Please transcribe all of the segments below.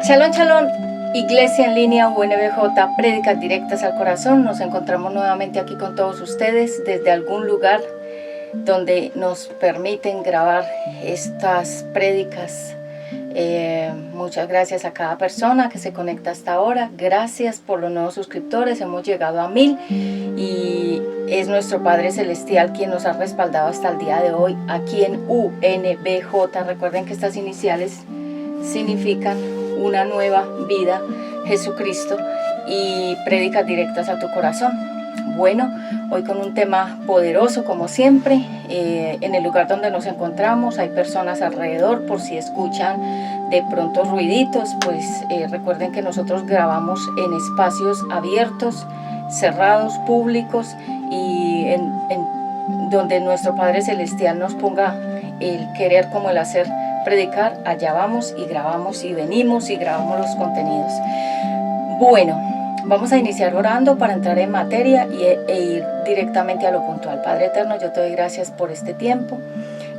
Shalom, shalom, Iglesia en línea UNBJ, prédicas directas al corazón. Nos encontramos nuevamente aquí con todos ustedes desde algún lugar donde nos permiten grabar estas prédicas. Muchas gracias a cada persona que se conecta hasta ahora. Gracias por los nuevos suscriptores, hemos llegado a 1000 y es nuestro Padre Celestial quien nos ha respaldado hasta el día de hoy aquí en UNBJ. Recuerden que estas iniciales significan una nueva vida, Jesucristo, y prédicas directas a tu corazón. Bueno, hoy con un tema poderoso como siempre. En el lugar donde nos encontramos hay personas alrededor, por si escuchan de pronto ruiditos, pues recuerden que nosotros grabamos en espacios abiertos, cerrados, públicos, y en donde nuestro Padre Celestial nos ponga el querer como el hacer predicar, allá vamos y grabamos y venimos y grabamos los contenidos. Bueno, vamos a iniciar orando para entrar en materia e ir directamente a lo puntual. Padre eterno, yo te doy gracias por este tiempo,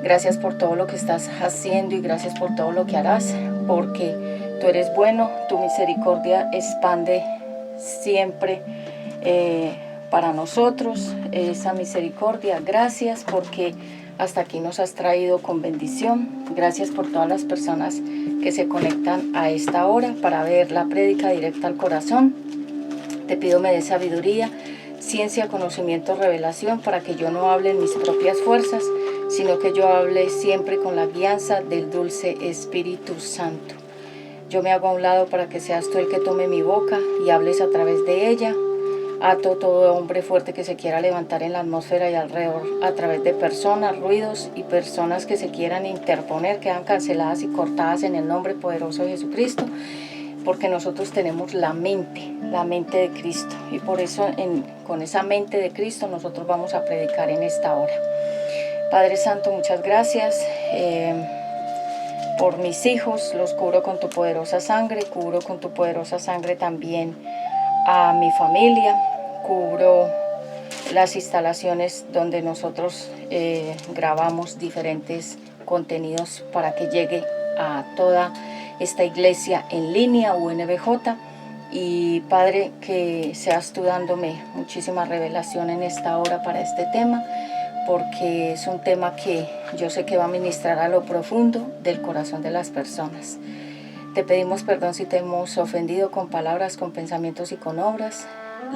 gracias por todo lo que estás haciendo y gracias por todo lo que harás, porque tú eres bueno, tu misericordia expande siempre para nosotros esa misericordia. Gracias porque hasta aquí nos has traído con bendición. Gracias por todas las personas que se conectan a esta hora para ver la prédica directa al corazón. Te pido me des sabiduría, ciencia, conocimiento, revelación, para que yo no hable en mis propias fuerzas, sino que yo hable siempre con la guianza del dulce Espíritu Santo. Yo me hago a un lado para que seas tú el que tome mi boca y hables a través de ella. Ato todo hombre fuerte que se quiera levantar en la atmósfera y alrededor a través de personas, ruidos y personas que se quieran interponer, quedan canceladas y cortadas en el nombre poderoso de Jesucristo, porque nosotros tenemos la mente de Cristo, y por eso con esa mente de Cristo nosotros vamos a predicar en esta hora. Padre Santo, muchas gracias por mis hijos, los cubro con tu poderosa sangre, cubro con tu poderosa sangre también a mi familia, cubro las instalaciones donde nosotros grabamos diferentes contenidos para que llegue a toda esta iglesia en línea UNBJ. Y Padre, que seas tú dándome muchísima revelación en esta hora para este tema, porque es un tema que yo sé que va a ministrar a lo profundo del corazón de las personas. Te pedimos perdón si te hemos ofendido con palabras, con pensamientos y con obras.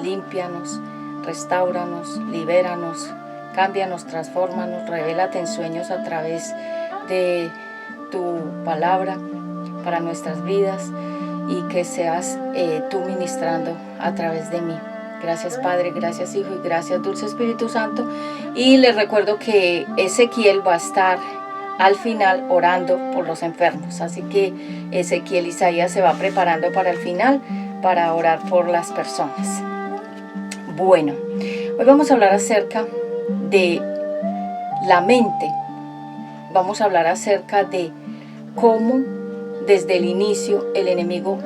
Límpianos, restáuranos, libéranos, cámbianos, transfórmanos, revélate en sueños a través de tu palabra para nuestras vidas, y que seas tú ministrando a través de mí. Gracias Padre, gracias Hijo y gracias Dulce Espíritu Santo. Y les recuerdo que Ezequiel va a estar al final orando por los enfermos, así que Ezequiel Isaías se va preparando para el final para orar por las personas. Bueno, hoy vamos a hablar acerca de la mente. Vamos a hablar acerca de cómo desde el inicio el enemigo,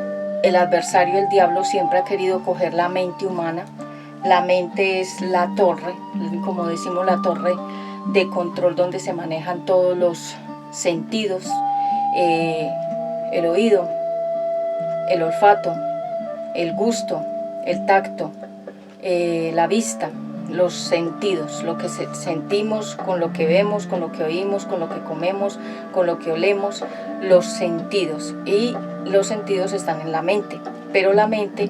el adversario, el diablo, siempre ha querido coger la mente humana. La mente es la torre, como decimos, la torre de control donde se manejan todos los sentidos, el oído, el olfato, el gusto, el tacto, la vista, los sentidos, lo que sentimos con lo que vemos, con lo que oímos, con lo que comemos, con lo que olemos, los sentidos. Y los sentidos están en la mente, pero la mente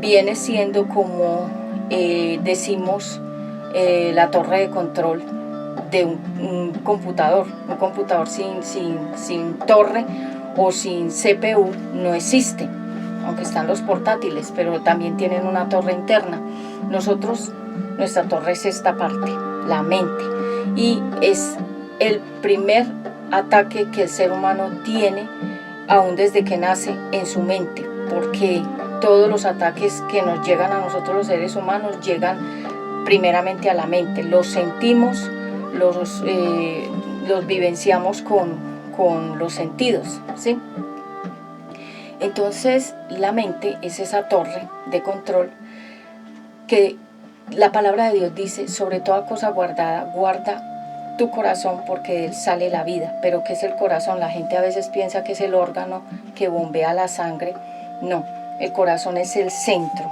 viene siendo como decimos la torre de control de un computador sin torre o sin CPU no existe, aunque están los portátiles, pero también tienen una torre interna. Nuestra torre es esta parte, la mente, y es el primer ataque que el ser humano tiene aún desde que nace en su mente, porque todos los ataques que nos llegan a nosotros los seres humanos llegan primeramente a la mente. Los sentimos, los vivenciamos con los sentidos, ¿sí? Entonces la mente es esa torre de control que la palabra de Dios dice: sobre toda cosa guardada, guarda tu corazón porque de él sale la vida. Pero ¿qué es el corazón? La gente a veces piensa que es el órgano que bombea la sangre. No, el corazón es el centro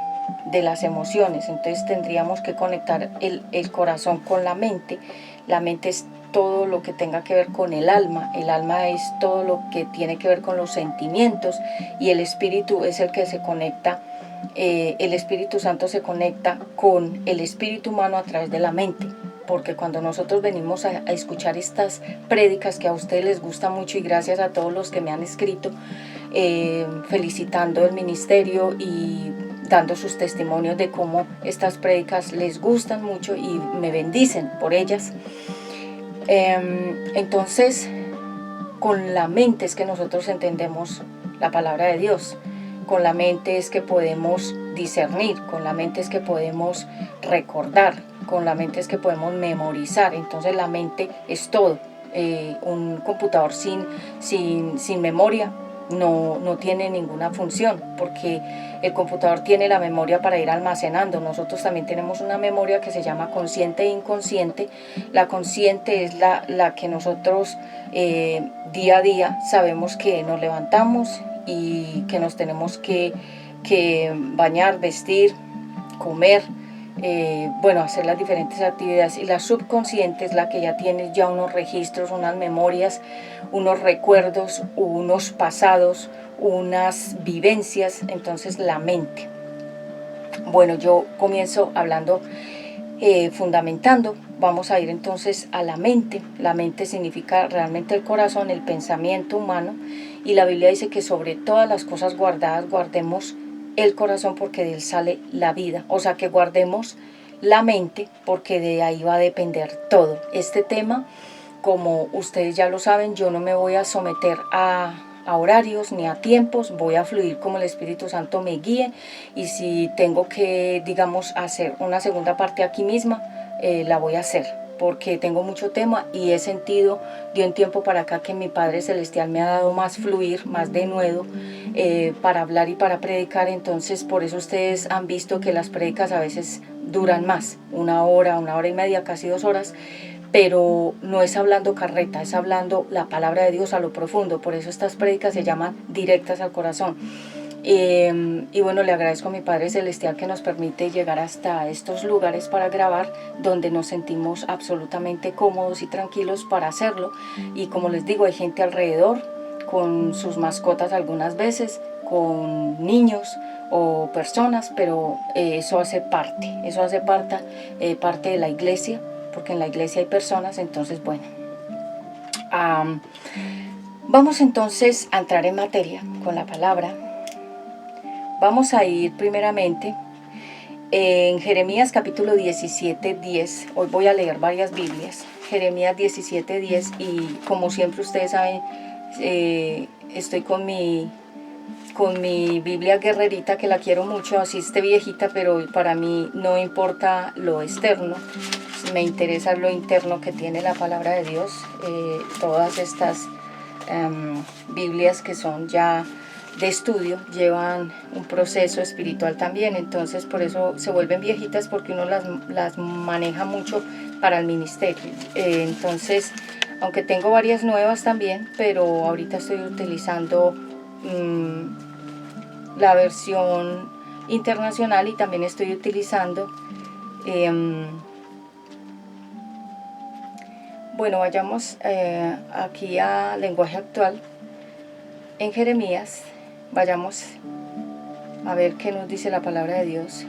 de las emociones. Entonces tendríamos que conectar el corazón con la mente. La mente es todo lo que tenga que ver con el alma es todo lo que tiene que ver con los sentimientos, y el espíritu es el que se conecta, el Espíritu Santo se conecta con el espíritu humano a través de la mente, porque cuando nosotros venimos a escuchar estas prédicas que a ustedes les gusta mucho, y gracias a todos los que me han escrito felicitando el ministerio y dando sus testimonios de cómo estas prédicas les gustan mucho y me bendicen por ellas. Entonces, con la mente es que nosotros entendemos la palabra de Dios. Con la mente es que podemos discernir, con la mente es que podemos recordar, con la mente es que podemos memorizar. Entonces la mente es todo. Un computador sin memoria no tiene ninguna función, porque el computador tiene la memoria para ir almacenando. Nosotros también tenemos una memoria que se llama consciente e inconsciente. La consciente es la que nosotros día a día sabemos que nos levantamos y que nos tenemos que bañar, vestir, comer, hacer las diferentes actividades. Y la subconsciente es la que ya tiene ya unos registros, unas memorias, unos recuerdos, unos pasados, unas vivencias. Entonces la mente. Bueno, yo comienzo hablando, fundamentando. Vamos a ir entonces a la mente. La mente significa realmente el corazón, el pensamiento humano, y la Biblia dice que sobre todas las cosas guardadas guardemos el corazón porque de él sale la vida. O sea, que guardemos la mente porque de ahí va a depender todo. Este tema, como ustedes ya lo saben, yo no me voy a someter a horarios ni a tiempos, voy a fluir como el Espíritu Santo me guíe, y si tengo que, digamos, hacer una segunda parte aquí misma, la voy a hacer, porque tengo mucho tema y he sentido de un tiempo para acá que mi Padre Celestial me ha dado más fluir, más denuedo para hablar y para predicar. Entonces por eso ustedes han visto que las prédicas a veces duran más, una hora y media, casi 2 horas, pero no es hablando carreta, es hablando la palabra de Dios a lo profundo. Por eso estas prédicas se llaman directas al corazón. Y bueno, le agradezco a mi Padre Celestial que nos permite llegar hasta estos lugares para grabar, donde nos sentimos absolutamente cómodos y tranquilos para hacerlo. Y como les digo, hay gente alrededor con sus mascotas algunas veces, con niños o personas, pero eso hace parte de la iglesia, porque en la iglesia hay personas. Entonces, bueno, vamos entonces a entrar en materia con la palabra. Vamos a ir primeramente en Jeremías capítulo 17:10. Hoy voy a leer varias Biblias. Jeremías 17:10, y como siempre ustedes saben, estoy con mi Biblia guerrerita, que la quiero mucho, así esté viejita, pero para mí no importa lo externo, me interesa lo interno que tiene la palabra de Dios. Todas estas Biblias que son ya de estudio llevan un proceso espiritual también, entonces por eso se vuelven viejitas, porque uno las maneja mucho para el ministerio. Entonces, aunque tengo varias nuevas también, pero ahorita estoy utilizando la versión internacional, y también estoy utilizando bueno, vayamos aquí a lenguaje actual. En Jeremías, vayamos a ver qué nos dice la palabra de Dios.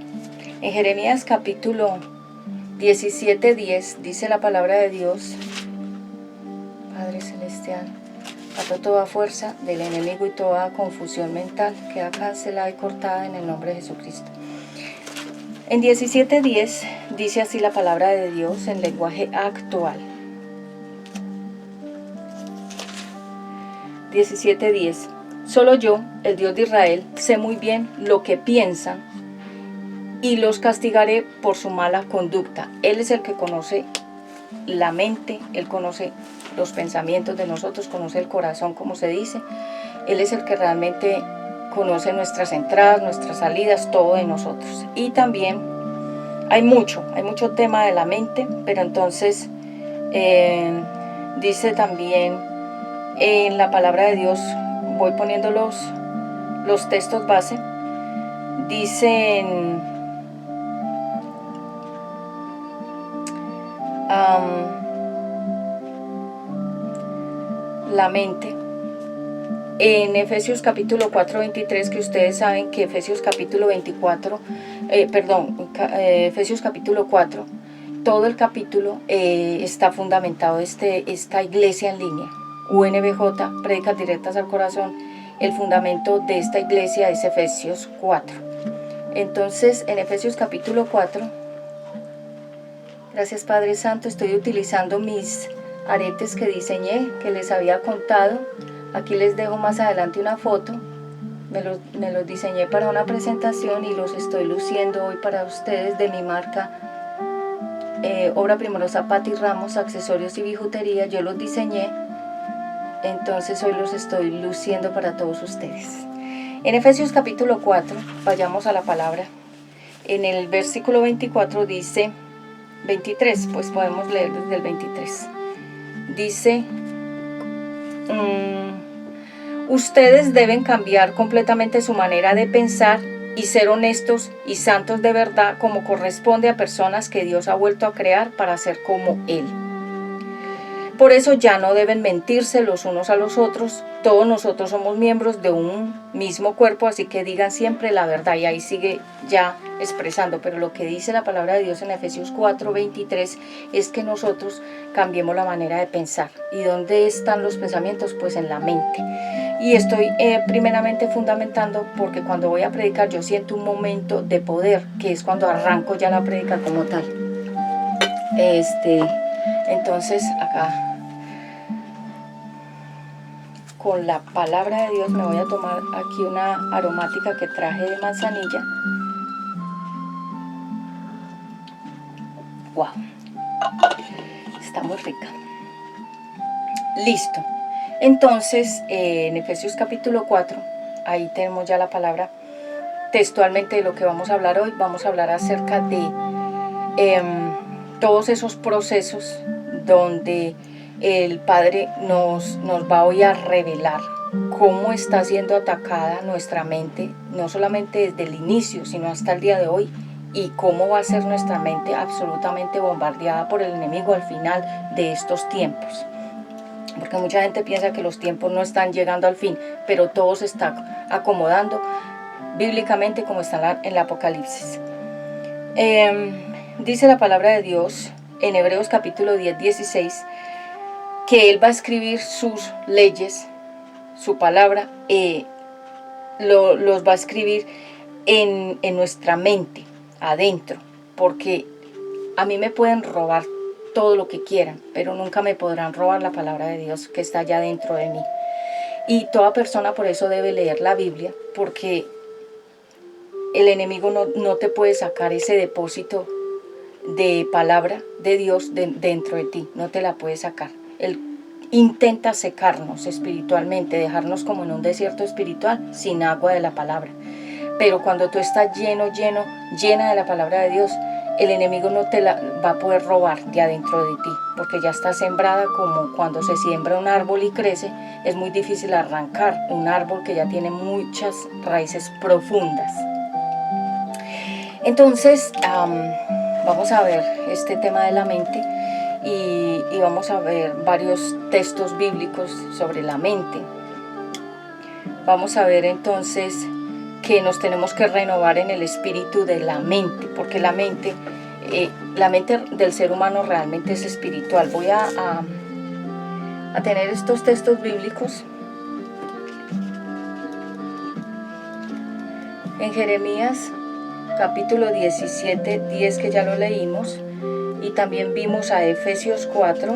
En Jeremías capítulo 17:10 dice la palabra de Dios: Padre Celestial, ato toda fuerza del enemigo y toda confusión mental, queda cancelada y cortada en el nombre de Jesucristo. En 17:10 dice así la palabra de Dios en lenguaje actual. 17:10. Solo yo, el Dios de Israel, sé muy bien lo que piensan, y los castigaré por su mala conducta. Él es el que conoce la mente, Él conoce los pensamientos de nosotros, conoce el corazón, como se dice. Él es el que realmente conoce nuestras entradas, nuestras salidas, todo de nosotros. Y también hay mucho tema de la mente, pero entonces Dice también en la palabra de Dios, voy poniendo los textos base, dicen la mente. En Efesios capítulo 4, 23, que ustedes saben que Efesios capítulo 24, Efesios capítulo 4, todo el capítulo está fundamentado, esta iglesia en línea, UNBJ, prédicas directas al corazón, el fundamento de esta iglesia es Efesios 4. Entonces, en Efesios capítulo 4, gracias Padre Santo, estoy utilizando mis aretes que diseñé, que les había contado. Aquí les dejo más adelante una foto. Me los diseñé para una presentación y los estoy luciendo hoy para ustedes, de mi marca Obra Primorosa Patti Ramos, accesorios y bijutería. Yo los diseñé, entonces hoy los estoy luciendo para todos ustedes. En Efesios capítulo 4, vayamos a la palabra. En el versículo 24 dice, 23, pues podemos leer desde el 23. Dice, ustedes deben cambiar completamente su manera de pensar y ser honestos y santos de verdad, como corresponde a personas que Dios ha vuelto a crear para ser como Él. Por eso ya no deben mentirse los unos a los otros. Todos nosotros somos miembros de un mismo cuerpo, así que digan siempre la verdad. Y ahí sigue ya expresando, pero lo que dice la palabra de Dios en Efesios 4, 23 es que nosotros cambiemos la manera de pensar. ¿Y dónde están los pensamientos? Pues en la mente. Y estoy primeramente fundamentando porque cuando voy a predicar yo siento un momento de poder, que es cuando arranco ya la prédica como tal. Entonces acá con la palabra de Dios me voy a tomar aquí una aromática que traje de manzanilla. Wow, está muy rica. Listo. Entonces, en Efesios capítulo 4, ahí tenemos ya la palabra textualmente de lo que vamos a hablar hoy. Vamos a hablar acerca de todos esos procesos donde el Padre nos va hoy a revelar cómo está siendo atacada nuestra mente, no solamente desde el inicio, sino hasta el día de hoy, y cómo va a ser nuestra mente absolutamente bombardeada por el enemigo al final de estos tiempos. Porque mucha gente piensa que los tiempos no están llegando al fin, pero todo se está acomodando bíblicamente como está en el Apocalipsis. Dice la palabra de Dios en Hebreos capítulo 10, 16, que Él va a escribir sus leyes, su palabra, los va a escribir en nuestra mente, adentro, porque a mí me pueden robar todo lo que quieran, pero nunca me podrán robar la palabra de Dios que está allá dentro de mí. Y toda persona por eso debe leer la Biblia, porque el enemigo no te puede sacar ese depósito de palabra de Dios dentro de ti, no te la puede sacar. Él intenta secarnos espiritualmente, dejarnos como en un desierto espiritual sin agua de la palabra. Pero cuando tú estás llena de la palabra de Dios, el enemigo no te la va a poder robar de adentro de ti, porque ya está sembrada como cuando se siembra un árbol y crece. Es muy difícil arrancar un árbol que ya tiene muchas raíces profundas. Entonces, vamos a ver este tema de la mente y vamos a ver varios textos bíblicos sobre la mente. Vamos a ver entonces que nos tenemos que renovar en el espíritu de la mente, porque la mente del ser humano realmente es espiritual. Voy a tener estos textos bíblicos en Jeremías capítulo 17, 10, que ya lo leímos, y también vimos a Efesios 4,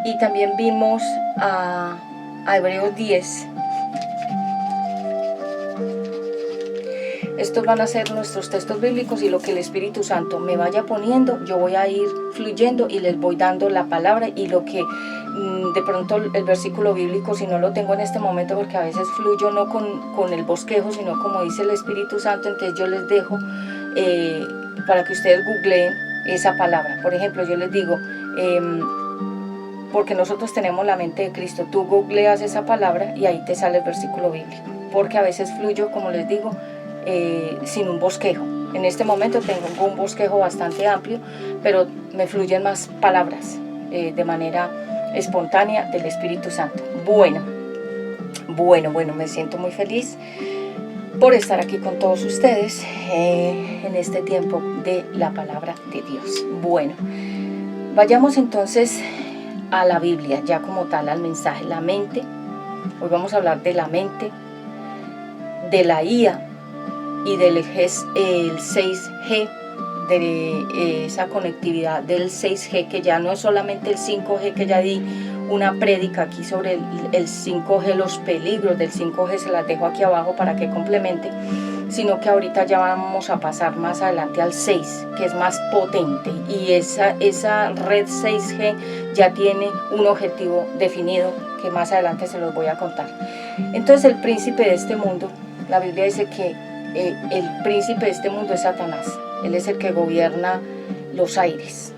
y también vimos a Hebreos 10. Estos van a ser nuestros textos bíblicos, y lo que el Espíritu Santo me vaya poniendo, yo voy a ir fluyendo y les voy dando la palabra, y lo que de pronto el versículo bíblico, si no lo tengo en este momento, porque a veces fluyo no con el bosquejo, sino como dice el Espíritu Santo, entonces yo les dejo para que ustedes googleen esa palabra. Por ejemplo, yo les digo, porque nosotros tenemos la mente de Cristo, tú googleas esa palabra y ahí te sale el versículo bíblico, porque a veces fluyo, como les digo, sin un bosquejo. En este momento tengo un bosquejo bastante amplio, pero me fluyen más palabras de manera espontánea del Espíritu Santo. Bueno, me siento muy feliz por estar aquí con todos ustedes en este tiempo de la palabra de Dios. Bueno, vayamos entonces a la Biblia, ya como tal, al mensaje. La mente, hoy vamos a hablar de la mente, de la IA y del el 6G, de esa conectividad del 6G, que ya no es solamente el 5G, que ya di una prédica aquí sobre el 5G, los peligros del 5G, se las dejo aquí abajo para que complemente, sino que ahorita ya vamos a pasar más adelante al 6, que es más potente, y esa red 6G ya tiene un objetivo definido que más adelante se los voy a contar. Entonces el príncipe de este mundo, la Biblia dice que el príncipe de este mundo es Satanás. Él es el que gobierna los aires.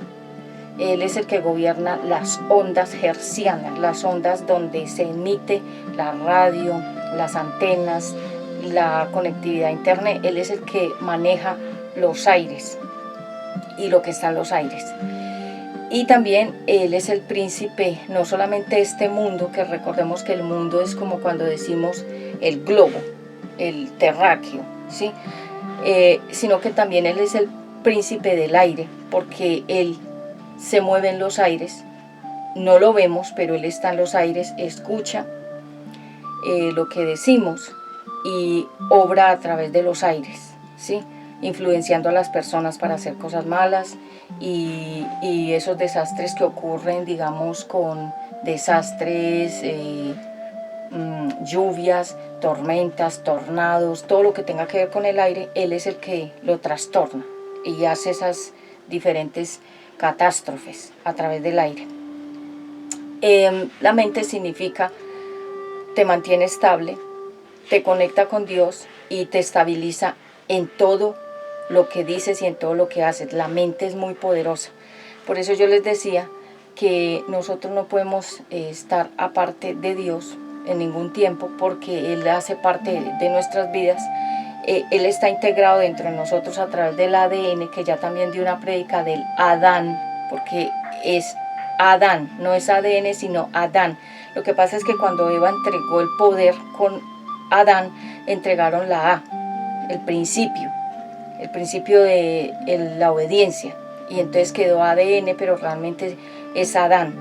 Él es el que gobierna las ondas hertzianas, las ondas donde se emite la radio, las antenas, la conectividad a internet. Él es el que maneja los aires y lo que está en los aires. Y también él es el príncipe, no solamente de este mundo, que recordemos que el mundo es como cuando decimos el globo, el terráqueo, ¿sí? Sino que también él es el príncipe del aire, porque él se mueve en los aires, no lo vemos, pero él está en los aires, escucha lo que decimos y obra a través de los aires, ¿sí? Influenciando a las personas para hacer cosas malas y esos desastres que ocurren, digamos, con desastres, lluvias, tormentas, tornados, todo lo que tenga que ver con el aire, él es el que lo trastorna y hace esas diferentes catástrofes a través del aire. La mente significa te mantiene estable, te conecta con Dios y te estabiliza en todo lo que dices y en todo lo que haces. La mente es muy poderosa. Por eso yo les decía que nosotros no podemos estar aparte de Dios en ningún tiempo, porque Él hace parte de nuestras vidas. Él está integrado dentro de nosotros a través del ADN, que ya también di una prédica del Adán, porque es Adán, no es ADN sino Adán. Lo que pasa es que cuando Eva entregó el poder con Adán, entregaron la A, el principio de la obediencia, y entonces quedó ADN, pero realmente es Adán.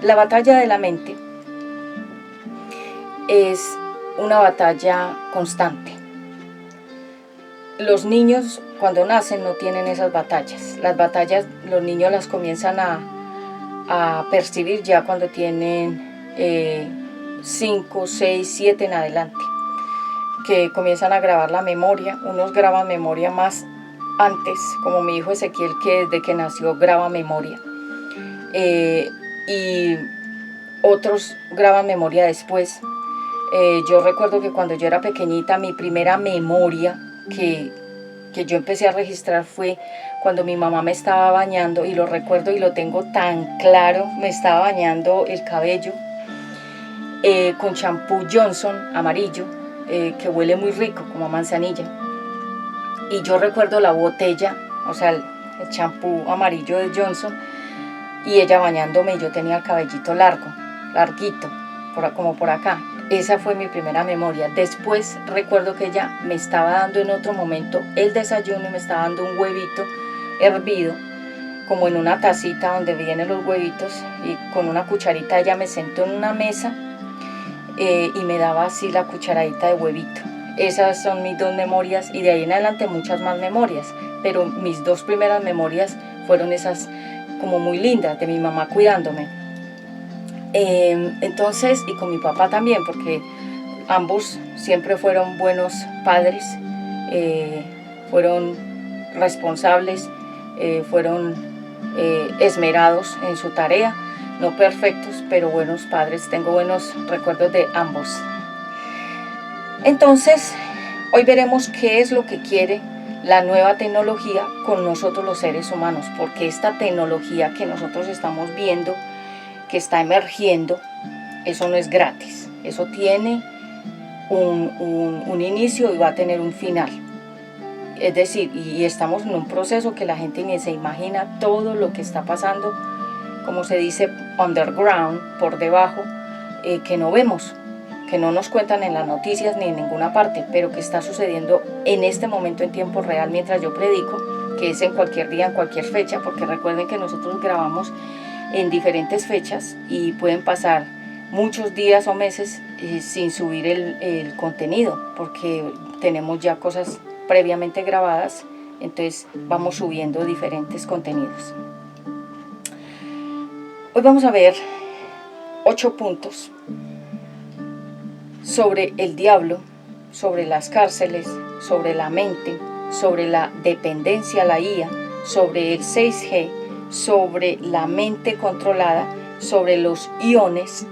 La batalla de la mente es una batalla constante. Los niños cuando nacen no tienen esas batallas. Las batallas los niños las comienzan a percibir ya cuando tienen 5, 6, 7 en adelante, que comienzan a grabar la memoria. Unos graban memoria más antes, como mi hijo Ezequiel, que desde que nació graba memoria, y otros graban memoria después. Yo recuerdo que cuando yo era pequeñita, mi primera memoria que yo empecé a registrar fue cuando mi mamá me estaba bañando, y lo recuerdo y lo tengo tan claro. Me estaba bañando el cabello con champú Johnson amarillo, que huele muy rico, como a manzanilla. Y yo recuerdo la botella, o sea, el champú amarillo de Johnson, y ella bañándome, y yo tenía el cabellito larguito, como por acá. Esa fue mi primera memoria. Después recuerdo que ella me estaba dando en otro momento el desayuno, y me estaba dando un huevito hervido, como en una tacita donde vienen los huevitos, y con una cucharita ella me sentó en una mesa y me daba así la cucharadita de huevito. Esas son mis dos memorias, y de ahí en adelante muchas más memorias, pero mis dos primeras memorias fueron esas como muy lindas, de mi mamá cuidándome. Entonces, y con mi papá también, porque ambos siempre fueron buenos padres, fueron responsables, fueron esmerados en su tarea, no perfectos, pero buenos padres. Tengo buenos recuerdos de ambos. Entonces, hoy veremos qué es lo que quiere la nueva tecnología con nosotros los seres humanos, porque esta tecnología que nosotros estamos viendo, que está emergiendo, eso no es gratis, eso tiene un inicio y va a tener un final. Es decir, y estamos en un proceso que la gente ni se imagina todo lo que está pasando, como se dice, underground, por debajo, que no vemos, que no nos cuentan en las noticias ni en ninguna parte, pero que está sucediendo en este momento en tiempo real mientras yo predico, que es en cualquier día, en cualquier fecha, porque recuerden que nosotros grabamos en diferentes fechas y pueden pasar muchos días o meses sin subir el contenido, porque tenemos ya cosas previamente grabadas, entonces vamos subiendo diferentes contenidos. Hoy vamos a ver 8 puntos sobre el diablo, sobre las cárceles, sobre la mente, sobre la dependencia a la IA, sobre el 6G, sobre la mente controlada, sobre los iones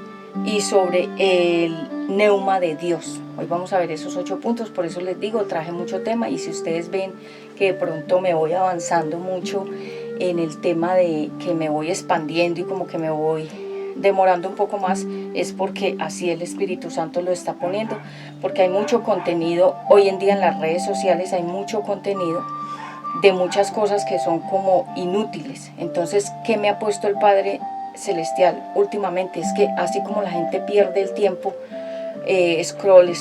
y sobre el neuma de Dios. Hoy vamos a ver esos 8 puntos, por eso les digo, traje mucho tema, y si ustedes ven que de pronto me voy avanzando mucho en el tema de que me voy expandiendo y como que me voy demorando un poco más, es porque así el Espíritu Santo lo está poniendo, porque hay mucho contenido hoy en día en las redes sociales, hay mucho contenido de muchas cosas que son como inútiles. Entonces, ¿qué me ha puesto el Padre Celestial últimamente? Es que así como la gente pierde el tiempo scroll,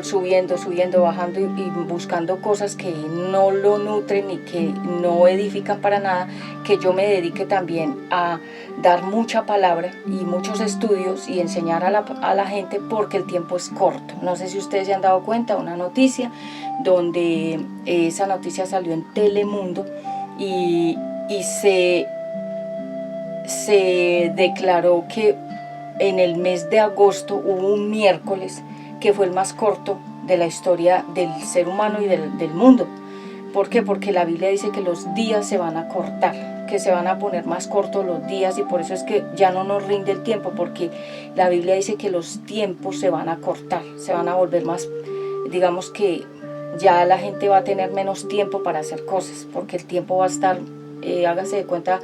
subiendo, bajando y buscando cosas que no lo nutren y que no edifican para nada, que yo me dedique también a dar mucha palabra y muchos estudios y enseñar a la gente, porque el tiempo es corto. No sé si ustedes se han dado cuenta, una noticia donde esa noticia salió en Telemundo y se declaró que en el mes de agosto hubo un miércoles que fue el más corto de la historia del ser humano y del mundo. ¿Por qué? Porque la Biblia dice que los días se van a cortar, que se van a poner más cortos los días, y por eso es que ya no nos rinde el tiempo, porque la Biblia dice que los tiempos se van a cortar, se van a volver más, digamos que ya la gente va a tener menos tiempo para hacer cosas, porque el tiempo va a estar, hágase de cuenta,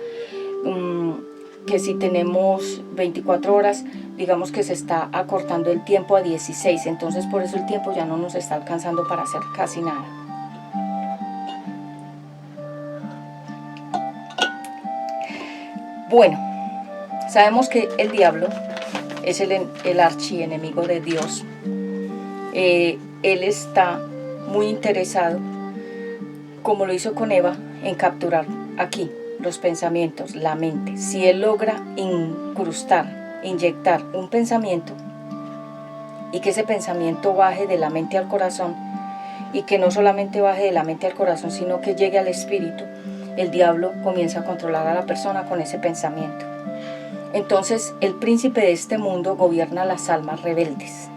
que si tenemos 24 horas, digamos que se está acortando el tiempo a 16, entonces por eso el tiempo ya no nos está alcanzando para hacer casi nada. Bueno, sabemos que el diablo es el archienemigo de Dios. Él está muy interesado, como lo hizo con Eva, en capturar aquí los pensamientos, la mente. Si él logra inyectar un pensamiento, y que ese pensamiento baje de la mente al corazón, y que no solamente baje de la mente al corazón, sino que llegue al espíritu, el diablo comienza a controlar a la persona con ese pensamiento. Entonces el príncipe de este mundo gobierna las almas rebeldes.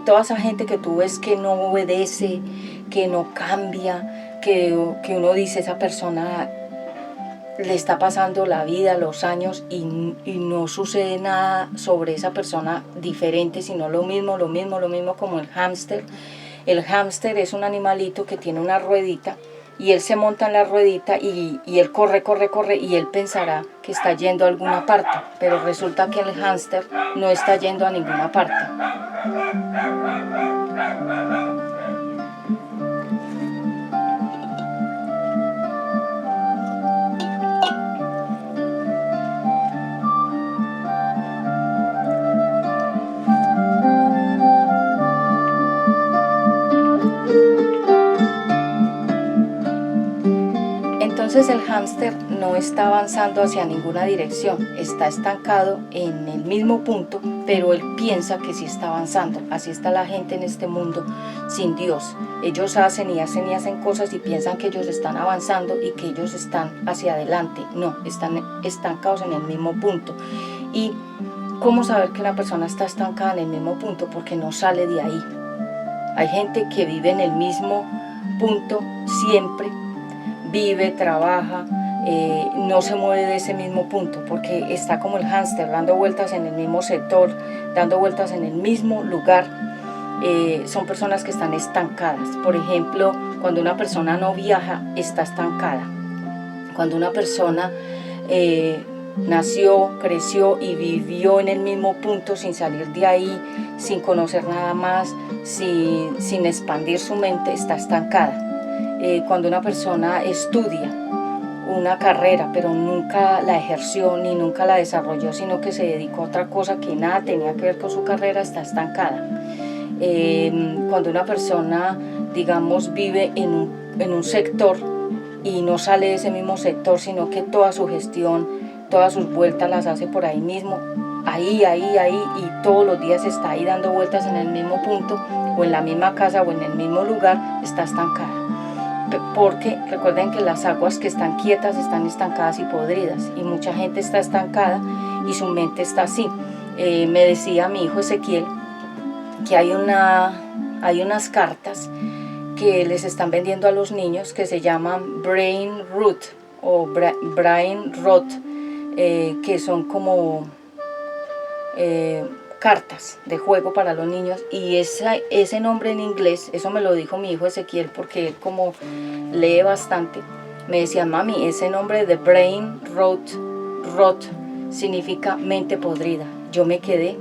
Toda esa gente que tú ves que no obedece, que no cambia, que uno dice, esa persona le está pasando la vida, los años, y no sucede nada sobre esa persona diferente, sino lo mismo como el hámster. El hámster es un animalito que tiene una ruedita, y él se monta en la ruedita y él corre, y él pensará que está yendo a alguna parte, pero resulta que el hámster no está yendo a ninguna parte. Entonces el hámster no está avanzando hacia ninguna dirección, está estancado en el mismo punto, pero él piensa que sí está avanzando. Así está la gente en este mundo sin Dios. Ellos hacen cosas y piensan que ellos están avanzando y que ellos están hacia adelante. No, están estancados en el mismo punto. ¿Y cómo saber que una persona está estancada en el mismo punto? Porque no sale de ahí. Hay gente que vive en el mismo punto siempre, vive, trabaja, no se mueve de ese mismo punto, porque está como el hámster, dando vueltas en el mismo sector, dando vueltas en el mismo lugar. Son personas que están estancadas. Por ejemplo, Cuando una persona no viaja, está estancada. Cuando una persona nació, creció y vivió en el mismo punto sin salir de ahí, sin conocer nada más, sin expandir su mente, está estancada. Cuando una persona estudia una carrera pero nunca la ejerció ni nunca la desarrolló, sino que se dedicó a otra cosa que nada tenía que ver con su carrera, está estancada. Cuando una persona, digamos, vive en un sector y no sale de ese mismo sector, sino que toda su gestión, todas sus vueltas las hace por ahí mismo, ahí, y todos los días está ahí dando vueltas en el mismo punto, o en la misma casa, o en el mismo lugar, está estancada. Porque recuerden que las aguas que están quietas están estancadas y podridas, y mucha gente está estancada y su mente está así. Me decía mi hijo Ezequiel que hay unas cartas que les están vendiendo a los niños que se llaman Brain Root o Brain Rot, que son como cartas de juego para los niños, y ese nombre en inglés, eso me lo dijo mi hijo Ezequiel porque él como lee bastante, me decía: mami, ese nombre de Brain Rot significa mente podrida. Yo me quedé,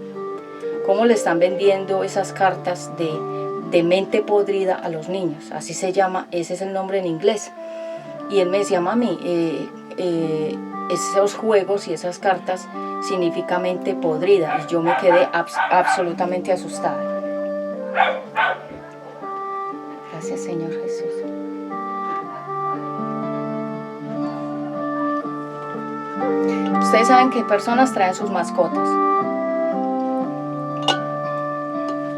¿cómo le están vendiendo esas cartas de mente podrida a los niños? Así se llama, ese es el nombre en inglés. Y él me decía: mami, esos juegos y esas cartas significan mente podrida. Y yo me quedé absolutamente asustada. Gracias, Señor Jesús. Ustedes saben que personas traen sus mascotas.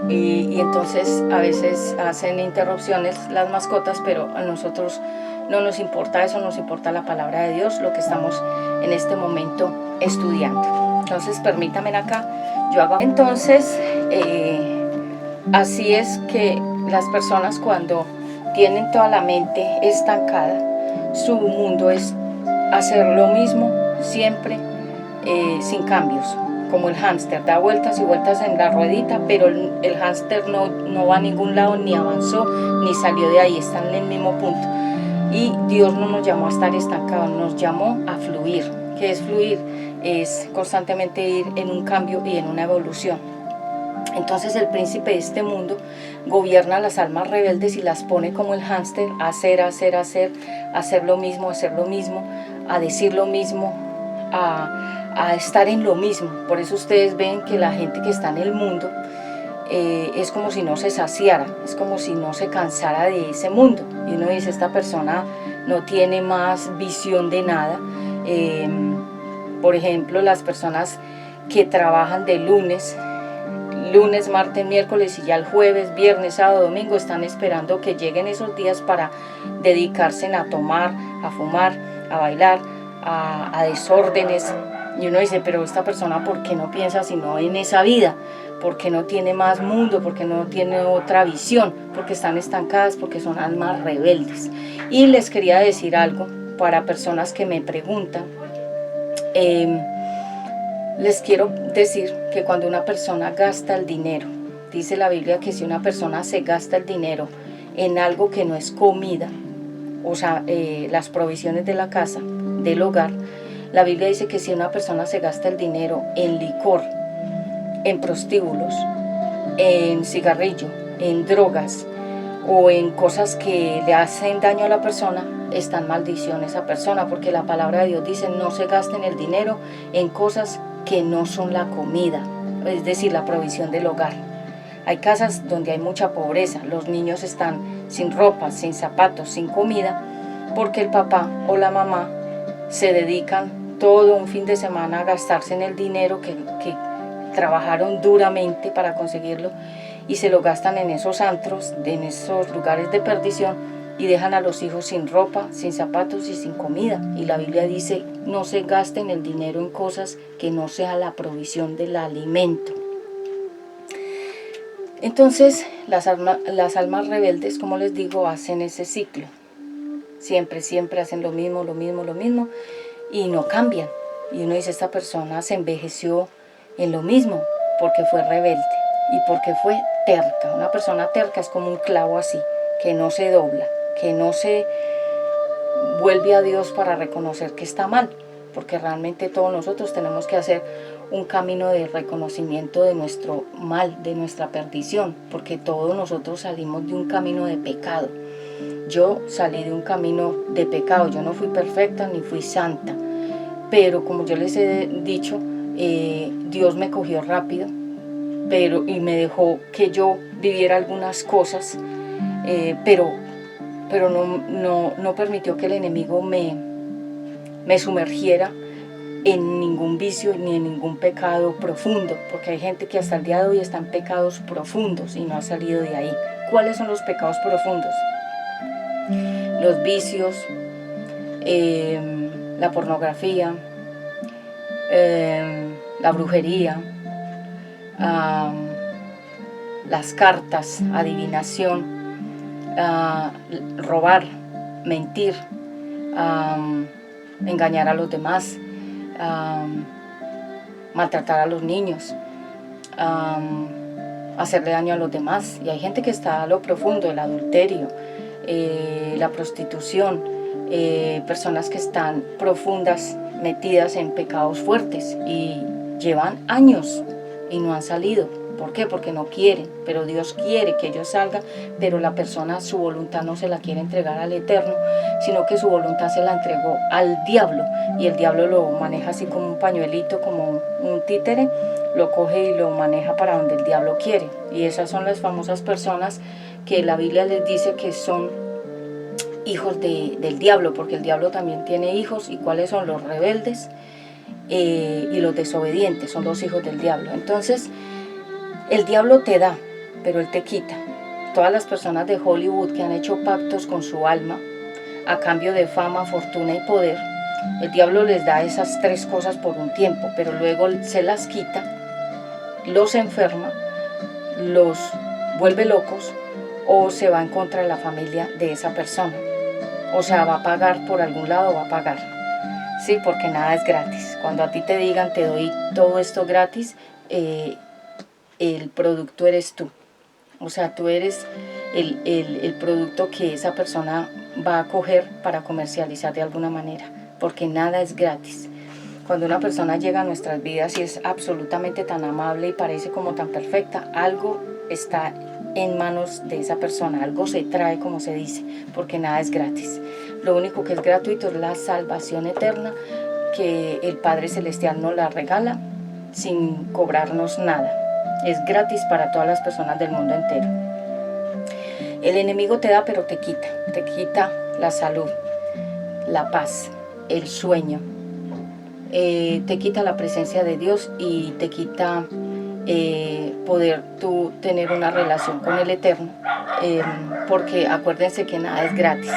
Y entonces a veces hacen interrupciones las mascotas, pero a nosotros no nos importa eso, nos importa la palabra de Dios, lo que estamos en este momento estudiando. Entonces permítanme acá, yo hago. Entonces, así es que las personas cuando tienen toda la mente estancada, su mundo es hacer lo mismo siempre, sin cambios. Como el hámster, da vueltas y vueltas en la ruedita, pero el hámster no va a ningún lado, ni avanzó, ni salió de ahí, está en el mismo punto. Y Dios no nos llamó a estar estancados, nos llamó a fluir. ¿Qué es fluir? Es constantemente ir en un cambio y en una evolución. Entonces el príncipe de este mundo gobierna las almas rebeldes y las pone como el hámster a hacer lo mismo, a decir lo mismo, a estar en lo mismo. Por eso ustedes ven que la gente que está en el mundo es como si no se saciara, es como si no se cansara de ese mundo. Y uno dice: esta persona no tiene más visión de nada. Por ejemplo, las personas que trabajan de lunes, martes, miércoles, y ya el jueves, viernes, sábado, domingo están esperando que lleguen esos días para dedicarse a tomar, a fumar, a bailar, a desórdenes. Y uno dice: pero esta persona, ¿por qué no piensa sino en esa vida? ¿Por qué no tiene más mundo? ¿Por qué no tiene otra visión? Porque están estancadas, porque son almas rebeldes. Y les quería decir algo para personas que me preguntan. Les quiero decir que cuando una persona gasta el dinero, dice la Biblia que si una persona se gasta el dinero en algo que no es comida, o sea, las provisiones de la casa, del hogar, la Biblia dice que si una persona se gasta el dinero en licor, en prostíbulos, en cigarrillo, en drogas o en cosas que le hacen daño a la persona, está en maldición esa persona, porque la palabra de Dios dice: no se gasten el dinero en cosas que no son la comida, es decir, la provisión del hogar. Hay casas donde hay mucha pobreza, los niños están sin ropa, sin zapatos, sin comida, porque el papá o la mamá se dedican todo un fin de semana a gastarse en el dinero que trabajaron duramente para conseguirlo, y se lo gastan en esos antros, en esos lugares de perdición, y dejan a los hijos sin ropa, sin zapatos y sin comida. Y la Biblia dice: no se gasten el dinero en cosas que no sea la provisión del alimento. Entonces las almas rebeldes, como les digo, hacen ese ciclo. Siempre hacen lo mismo, y no cambian. Y uno dice: esta persona se envejeció en lo mismo porque fue rebelde y porque fue terca. Una persona terca es como un clavo así, que no se dobla, que no se vuelve a Dios para reconocer que está mal, porque realmente todos nosotros tenemos que hacer un camino de reconocimiento de nuestro mal, de nuestra perdición, porque todos nosotros salimos de un camino de pecado. Yo salí de un camino de pecado, yo no fui perfecta ni fui santa, pero como yo les he dicho, Dios me cogió rápido, y me dejó que yo viviera algunas cosas, pero no permitió que el enemigo me sumergiera en ningún vicio ni en ningún pecado profundo, porque hay gente que hasta el día de hoy está en pecados profundos y no ha salido de ahí. ¿Cuáles son los pecados profundos? Los vicios, la pornografía, la brujería, las cartas, adivinación, robar, mentir, engañar a los demás, maltratar a los niños, hacerle daño a los demás. Y hay gente que está a lo profundo, el adulterio, la prostitución, personas que están profundas, metidas en pecados fuertes y llevan años y no han salido. ¿Por qué? Porque no quieren, pero Dios quiere que ellos salgan, pero la persona, su voluntad no se la quiere entregar al Eterno, sino que su voluntad se la entregó al diablo, y el diablo lo maneja así como un pañuelito, como un títere, lo coge y lo maneja para donde el diablo quiere. Y esas son las famosas personas que la Biblia les dice que son hijos del diablo, porque el diablo también tiene hijos. ¿Y cuáles son? Los rebeldes y los desobedientes, son los hijos del diablo. Entonces, el diablo te da, pero él te quita. Todas las personas de Hollywood que han hecho pactos con su alma a cambio de fama, fortuna y poder, el diablo les da esas tres cosas por un tiempo, pero luego se las quita, los enferma, los vuelve locos, o se va en contra de la familia de esa persona. O sea, va a pagar por algún lado, va a pagar. Sí, porque nada es gratis. Cuando a ti te digan, te doy todo esto gratis, el producto eres tú. O sea, tú eres el producto que esa persona va a coger para comercializar de alguna manera, porque nada es gratis. Cuando una persona llega a nuestras vidas y es absolutamente tan amable y parece como tan perfecta, algo está en manos de esa persona, algo se trae, como se dice, porque nada es gratis. Lo único que es gratuito es la salvación eterna, que el Padre Celestial nos la regala sin cobrarnos nada. Es gratis para todas las personas del mundo entero. El enemigo te da, pero te quita la salud, la paz, el sueño, te quita la presencia de Dios y te quita poder tú tener una relación con el Eterno, porque acuérdense que nada es gratis.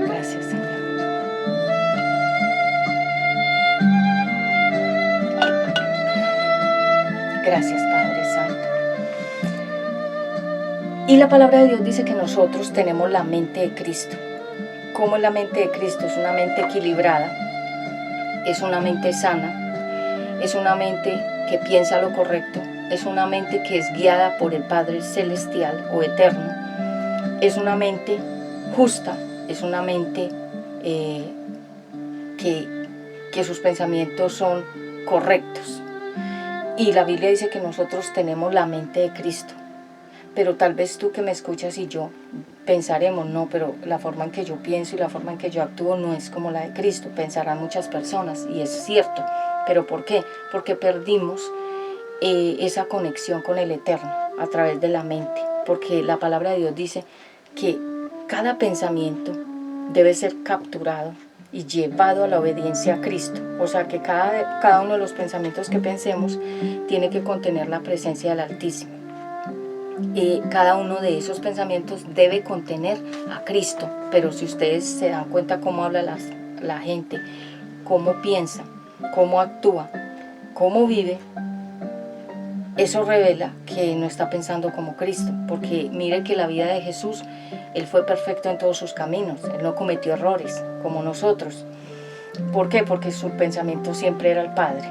Gracias, Señor. Gracias, Padre Santo. Y la palabra de Dios dice que nosotros tenemos la mente de Cristo. ¿Cómo es la mente de Cristo? Es una mente equilibrada, es una mente sana, es una mente que piensa lo correcto, es una mente que es guiada por el Padre Celestial o Eterno, es una mente justa, es una mente que sus pensamientos son correctos. Y la Biblia dice que nosotros tenemos la mente de Cristo. Pero tal vez tú que me escuchas y yo pensaremos, no, pero la forma en que yo pienso y la forma en que yo actúo no es como la de Cristo, pensarán muchas personas, y es cierto. ¿Pero por qué? Porque perdimos esa conexión con el Eterno a través de la mente, porque la palabra de Dios dice que cada pensamiento debe ser capturado y llevado a la obediencia a Cristo. O sea que cada uno de los pensamientos que pensemos tiene que contener la presencia del Altísimo. Cada uno de esos pensamientos debe contener a Cristo. Pero si ustedes se dan cuenta cómo habla la gente, cómo piensa, cómo actúa, cómo vive, eso revela que no está pensando como Cristo. Porque mire que la vida de Jesús, Él fue perfecto en todos sus caminos, Él no cometió errores como nosotros. ¿Por qué? Porque su pensamiento siempre era el Padre.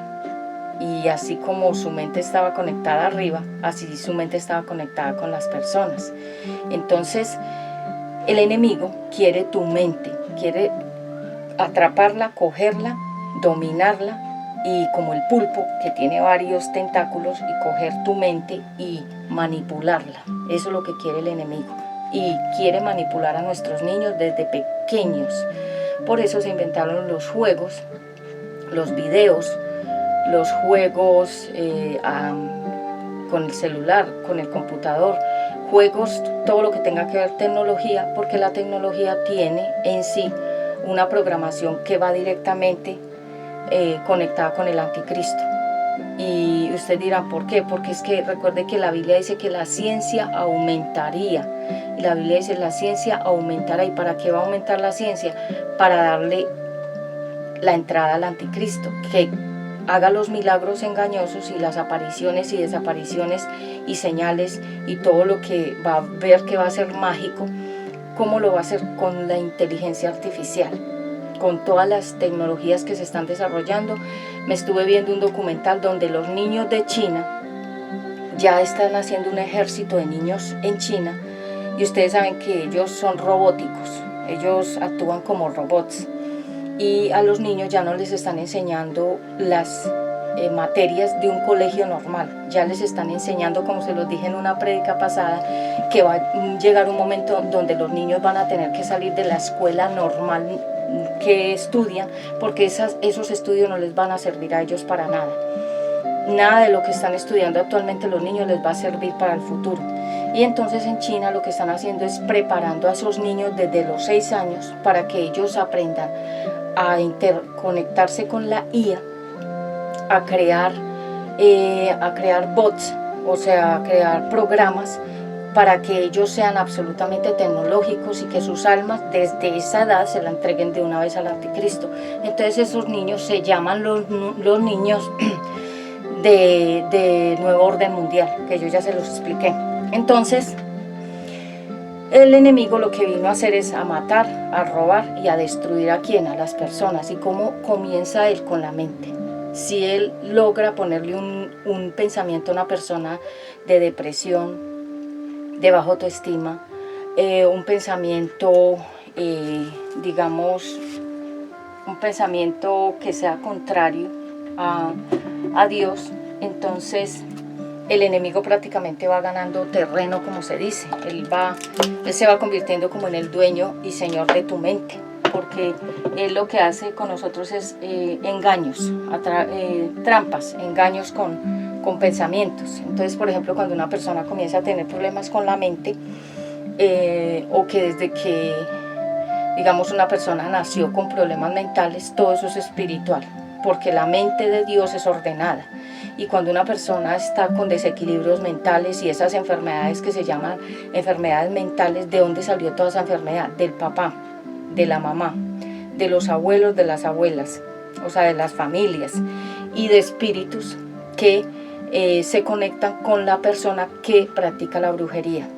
y así como su mente estaba conectada arriba, así su mente estaba conectada con las personas. Entonces el enemigo quiere tu mente, quiere atraparla, cogerla, dominarla, y como el pulpo que tiene varios tentáculos, y coger tu mente y manipularla. Eso es lo que quiere el enemigo, y quiere manipular a nuestros niños desde pequeños. Por eso se inventaron los juegos, los videos, los juegos con el celular, con el computador, juegos, todo lo que tenga que ver tecnología, porque la tecnología tiene en sí una programación que va directamente conectada con el anticristo. Y usted dirá, ¿por qué? Porque es que recuerde que la Biblia dice que la ciencia aumentaría. Y la Biblia dice la ciencia aumentará. ¿Y para qué va a aumentar la ciencia? Para darle la entrada al anticristo, que haga los milagros engañosos y las apariciones y desapariciones y señales y todo lo que va a ver que va a ser mágico. ¿Cómo lo va a hacer? Con la inteligencia artificial, con todas las tecnologías que se están desarrollando. Me estuve viendo un documental donde los niños de China ya están haciendo un ejército de niños en China, y ustedes saben que ellos son robóticos, ellos actúan como robots, y a los niños ya no les están enseñando las materias de un colegio normal, ya les están enseñando, como se los dije en una prédica pasada, que va a llegar un momento donde los niños van a tener que salir de la escuela normal que estudian, porque esos estudios no les van a servir a ellos para nada. Nada de lo que están estudiando actualmente los niños les va a servir para el futuro. Y entonces en China lo que están haciendo es preparando a esos niños desde los 6 años para que ellos aprendan a interconectarse con la IA, a crear bots, o sea, a crear programas para que ellos sean absolutamente tecnológicos y que sus almas desde esa edad se la entreguen de una vez al anticristo. Entonces esos niños se llaman los niños de Nuevo Orden Mundial, que yo ya se los expliqué. Entonces el enemigo lo que vino a hacer es a matar, a robar y a destruir a quién, a las personas. ¿Y cómo comienza él? Con la mente. Si él logra ponerle un pensamiento a una persona de depresión, de baja autoestima, un pensamiento, digamos, un pensamiento que sea contrario a Dios, entonces el enemigo prácticamente va ganando terreno, como se dice. Él se va convirtiendo como en el dueño y señor de tu mente, porque él lo que hace con nosotros es engaños, trampas, engaños con pensamientos. Entonces, por ejemplo, cuando una persona comienza a tener problemas con la mente, o que desde que, digamos, una persona nació con problemas mentales, todo eso es espiritual, porque la mente de Dios es ordenada. Y cuando una persona está con desequilibrios mentales y esas enfermedades que se llaman enfermedades mentales, ¿de dónde salió toda esa enfermedad? Del papá, de la mamá, de los abuelos, de las abuelas, o sea, de las familias, y de espíritus que se conectan con la persona que practica la brujería.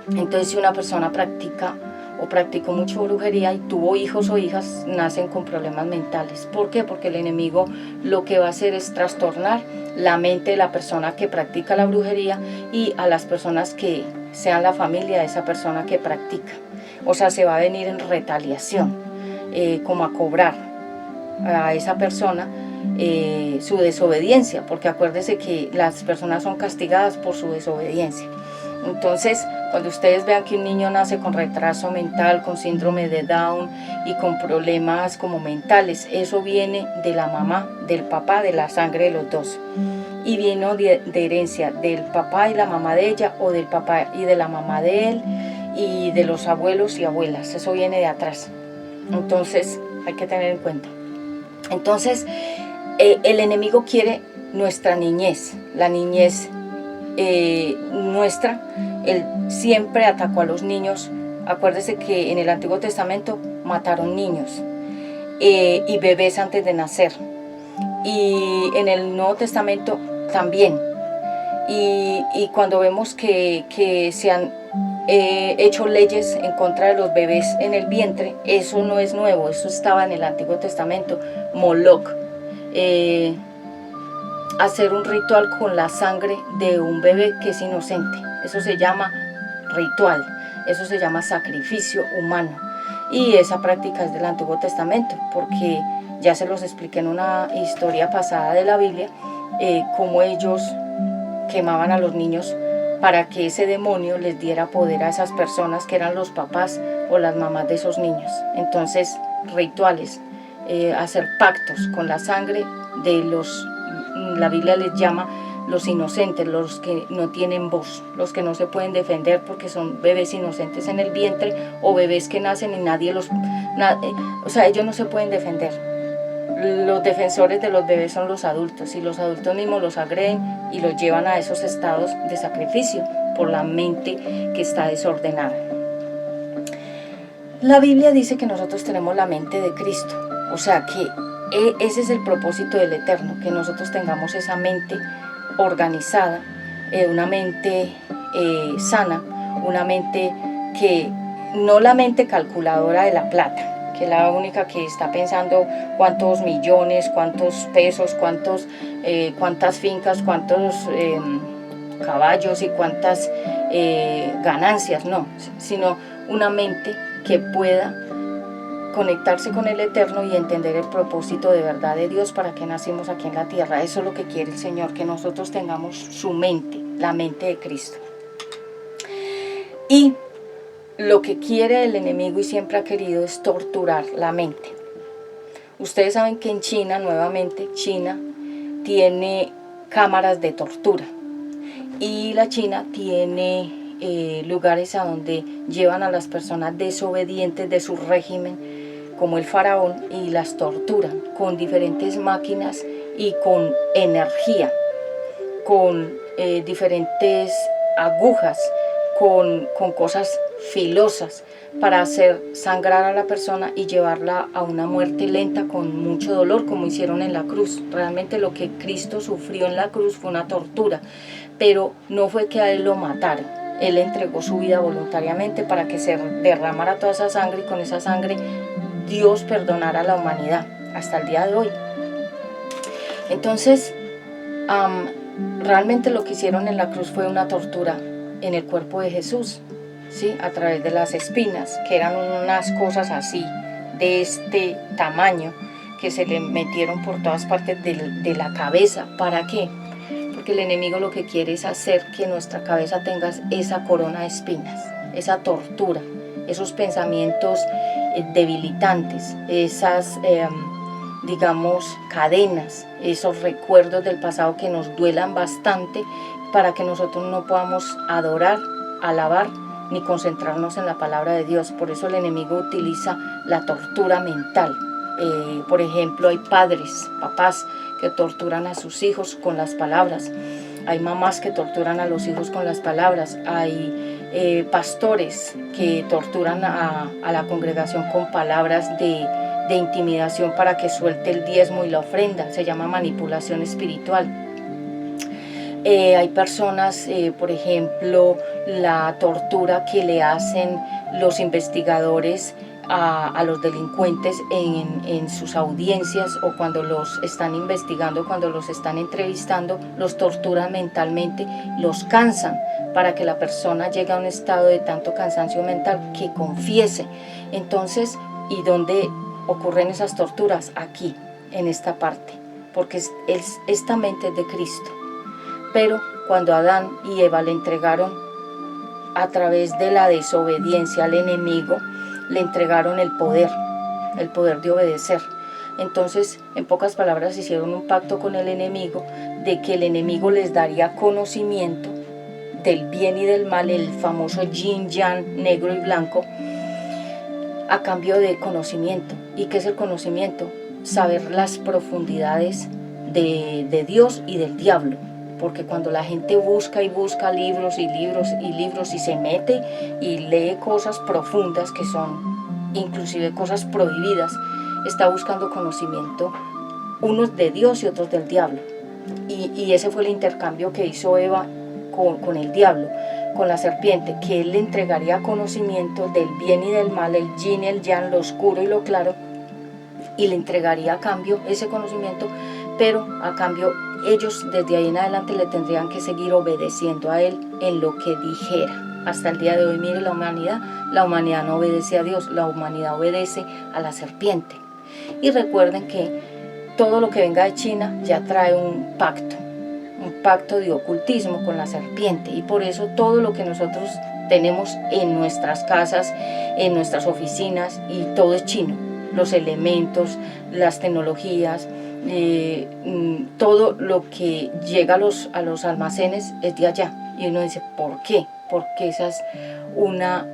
Entonces, si una persona practicó mucho brujería y tuvo hijos o hijas, nacen con problemas mentales. ¿Por qué? Porque el enemigo lo que va a hacer es trastornar la mente de la persona que practica la brujería y a las personas que sean la familia de esa persona que practica. O sea, se va a venir en retaliación, como a cobrar a esa persona su desobediencia, porque acuérdese que las personas son castigadas por su desobediencia. Entonces, cuando ustedes vean que un niño nace con retraso mental, con síndrome de Down y con problemas como mentales, eso viene de la mamá, del papá, de la sangre de los dos. Y viene de herencia del papá y la mamá de ella, o del papá y de la mamá de él, y de los abuelos y abuelas. Eso viene de atrás. Entonces, hay que tener en cuenta. Entonces, el enemigo quiere nuestra niñez, la niñez nuestra. Él siempre atacó a los niños. Acuérdese que en el Antiguo Testamento mataron niños y bebés antes de nacer, y en el Nuevo Testamento también. Y cuando vemos que se han hecho leyes en contra de los bebés en el vientre, eso no es nuevo, eso estaba en el Antiguo Testamento. Moloch, hacer un ritual con la sangre de un bebé que es inocente. Eso se llama ritual, eso se llama sacrificio humano. Y esa práctica es del Antiguo Testamento, porque ya se los expliqué en una historia pasada de la Biblia, cómo ellos quemaban a los niños para que ese demonio les diera poder a esas personas que eran los papás o las mamás de esos niños. Entonces, rituales, hacer pactos con la sangre de los, la Biblia les llama los inocentes, los que no tienen voz, los que no se pueden defender porque son bebés inocentes en el vientre o bebés que nacen y nadie los... o sea, ellos no se pueden defender. Los defensores de los bebés son los adultos y los adultos mismos los agreden y los llevan a esos estados de sacrificio por la mente que está desordenada. La Biblia dice que nosotros tenemos la mente de Cristo, o sea que ese es el propósito del Eterno, que nosotros tengamos esa mente organizada, una mente sana, una mente que no la mente calculadora de la plata, que es la única que está pensando cuántos millones, cuántos pesos, cuántas fincas, cuántos caballos y cuántas ganancias, no, sino una mente que pueda conectarse con el Eterno y entender el propósito de verdad de Dios para que nacimos aquí en la tierra. Eso es lo que quiere el Señor, que nosotros tengamos su mente, la mente de Cristo. Y lo que quiere el enemigo y siempre ha querido es torturar la mente. Ustedes saben que en China, nuevamente, China tiene cámaras de tortura y la China tiene lugares a donde llevan a las personas desobedientes de su régimen como el faraón y las torturan con diferentes máquinas y con energía, con diferentes agujas, con cosas filosas para hacer sangrar a la persona y llevarla a una muerte lenta con mucho dolor, como hicieron en la cruz. Realmente lo que Cristo sufrió en la cruz fue una tortura, pero no fue que a él lo mataron. Él entregó su vida voluntariamente para que se derramara toda esa sangre y con esa sangre Dios perdonara a la humanidad hasta el día de hoy. Entonces, realmente lo que hicieron en la cruz fue una tortura en el cuerpo de Jesús, ¿sí? A través de las espinas, que eran unas cosas así, de este tamaño, que se le metieron por todas partes de la cabeza. ¿Para qué? Porque el enemigo lo que quiere es hacer que nuestra cabeza tenga esa corona de espinas, esa tortura, esos pensamientos debilitantes, esas, digamos, cadenas, esos recuerdos del pasado que nos duelan bastante para que nosotros no podamos adorar, alabar, ni concentrarnos en la palabra de Dios. Por eso el enemigo utiliza la tortura mental. Por ejemplo, hay padres, papás que torturan a sus hijos con las palabras. Hay mamás que torturan a los hijos con las palabras. Hay pastores que torturan a la congregación con palabras de intimidación para que suelte el diezmo y la ofrenda. Se llama manipulación espiritual. Hay personas, por ejemplo, la tortura que le hacen los investigadores a los delincuentes en sus audiencias o cuando los están investigando, cuando los están entrevistando, los torturan mentalmente, los cansan para que la persona llegue a un estado de tanto cansancio mental que confiese. Entonces, ¿y dónde ocurren esas torturas? Aquí, en esta parte, porque esta mente es de Cristo. Pero cuando Adán y Eva le entregaron a través de la desobediencia al enemigo, le entregaron el poder de obedecer. Entonces, en pocas palabras, hicieron un pacto con el enemigo de que el enemigo les daría conocimiento del bien y del mal, el famoso yin yang, negro y blanco, a cambio de conocimiento. ¿Y qué es el conocimiento? Saber las profundidades de Dios y del diablo. Porque cuando la gente busca y busca libros y libros y libros y se mete y lee cosas profundas que son inclusive cosas prohibidas, está buscando conocimiento, unos de Dios y otros del diablo. Y ese fue el intercambio que hizo Eva con el diablo, con la serpiente, que él le entregaría conocimiento del bien y del mal, el yin y el yang, lo oscuro y lo claro, y le entregaría a cambio ese conocimiento, pero a cambio ellos desde ahí en adelante le tendrían que seguir obedeciendo a él en lo que dijera. Hasta el día de hoy, mire la humanidad no obedece a Dios, la humanidad obedece a la serpiente. Y recuerden que todo lo que venga de China ya trae un pacto de ocultismo con la serpiente, y por eso todo lo que nosotros tenemos en nuestras casas, en nuestras oficinas, y todo es chino, los elementos, las tecnologías, todo lo que llega a los almacenes es de allá. Y uno dice, ¿por qué? Porque esa es una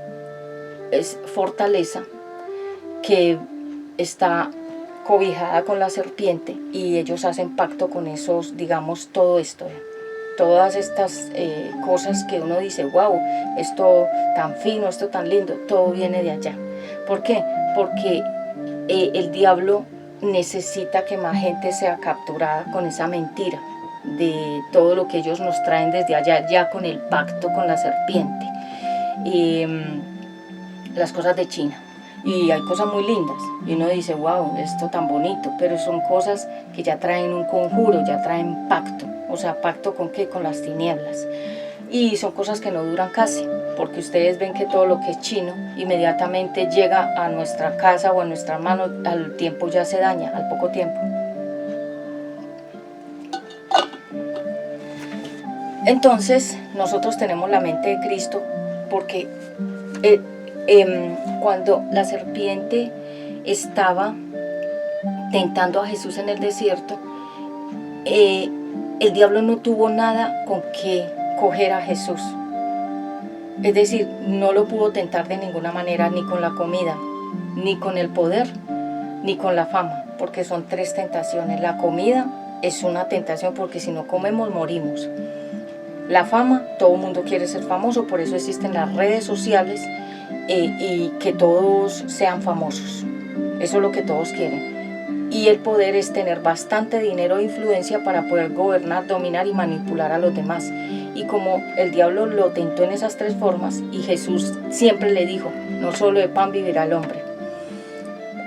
fortaleza que está cobijada con la serpiente, y ellos hacen pacto con esos, digamos, todo esto, todas estas cosas que uno dice, wow, esto tan fino, esto tan lindo, todo viene de allá. ¿Por qué? Porque el diablo necesita que más gente sea capturada con esa mentira de todo lo que ellos nos traen desde allá, ya con el pacto con la serpiente, las cosas de China. Y hay cosas muy lindas, y uno dice, wow, esto tan bonito, pero son cosas que ya traen un conjuro, ya traen pacto. O sea, ¿pacto con qué? Con las tinieblas. Y son cosas que no duran casi, porque ustedes ven que todo lo que es chino inmediatamente llega a nuestra casa o a nuestra mano, al tiempo ya se daña, al poco tiempo. Entonces, nosotros tenemos la mente de Cristo, porque cuando la serpiente estaba tentando a Jesús en el desierto, el diablo no tuvo nada con que coger a Jesús. Es decir, no lo pudo tentar de ninguna manera, ni con la comida, ni con el poder, ni con la fama, porque son tres tentaciones. La comida es una tentación, porque si no comemos morimos. La fama, todo el mundo quiere ser famoso, por eso existen las redes sociales, y que todos sean famosos. Eso es lo que todos quieren. Y el poder es tener bastante dinero e influencia para poder gobernar, dominar y manipular a los demás. Y como el diablo lo tentó en esas tres formas, y Jesús siempre le dijo, no solo de pan vivirá el hombre,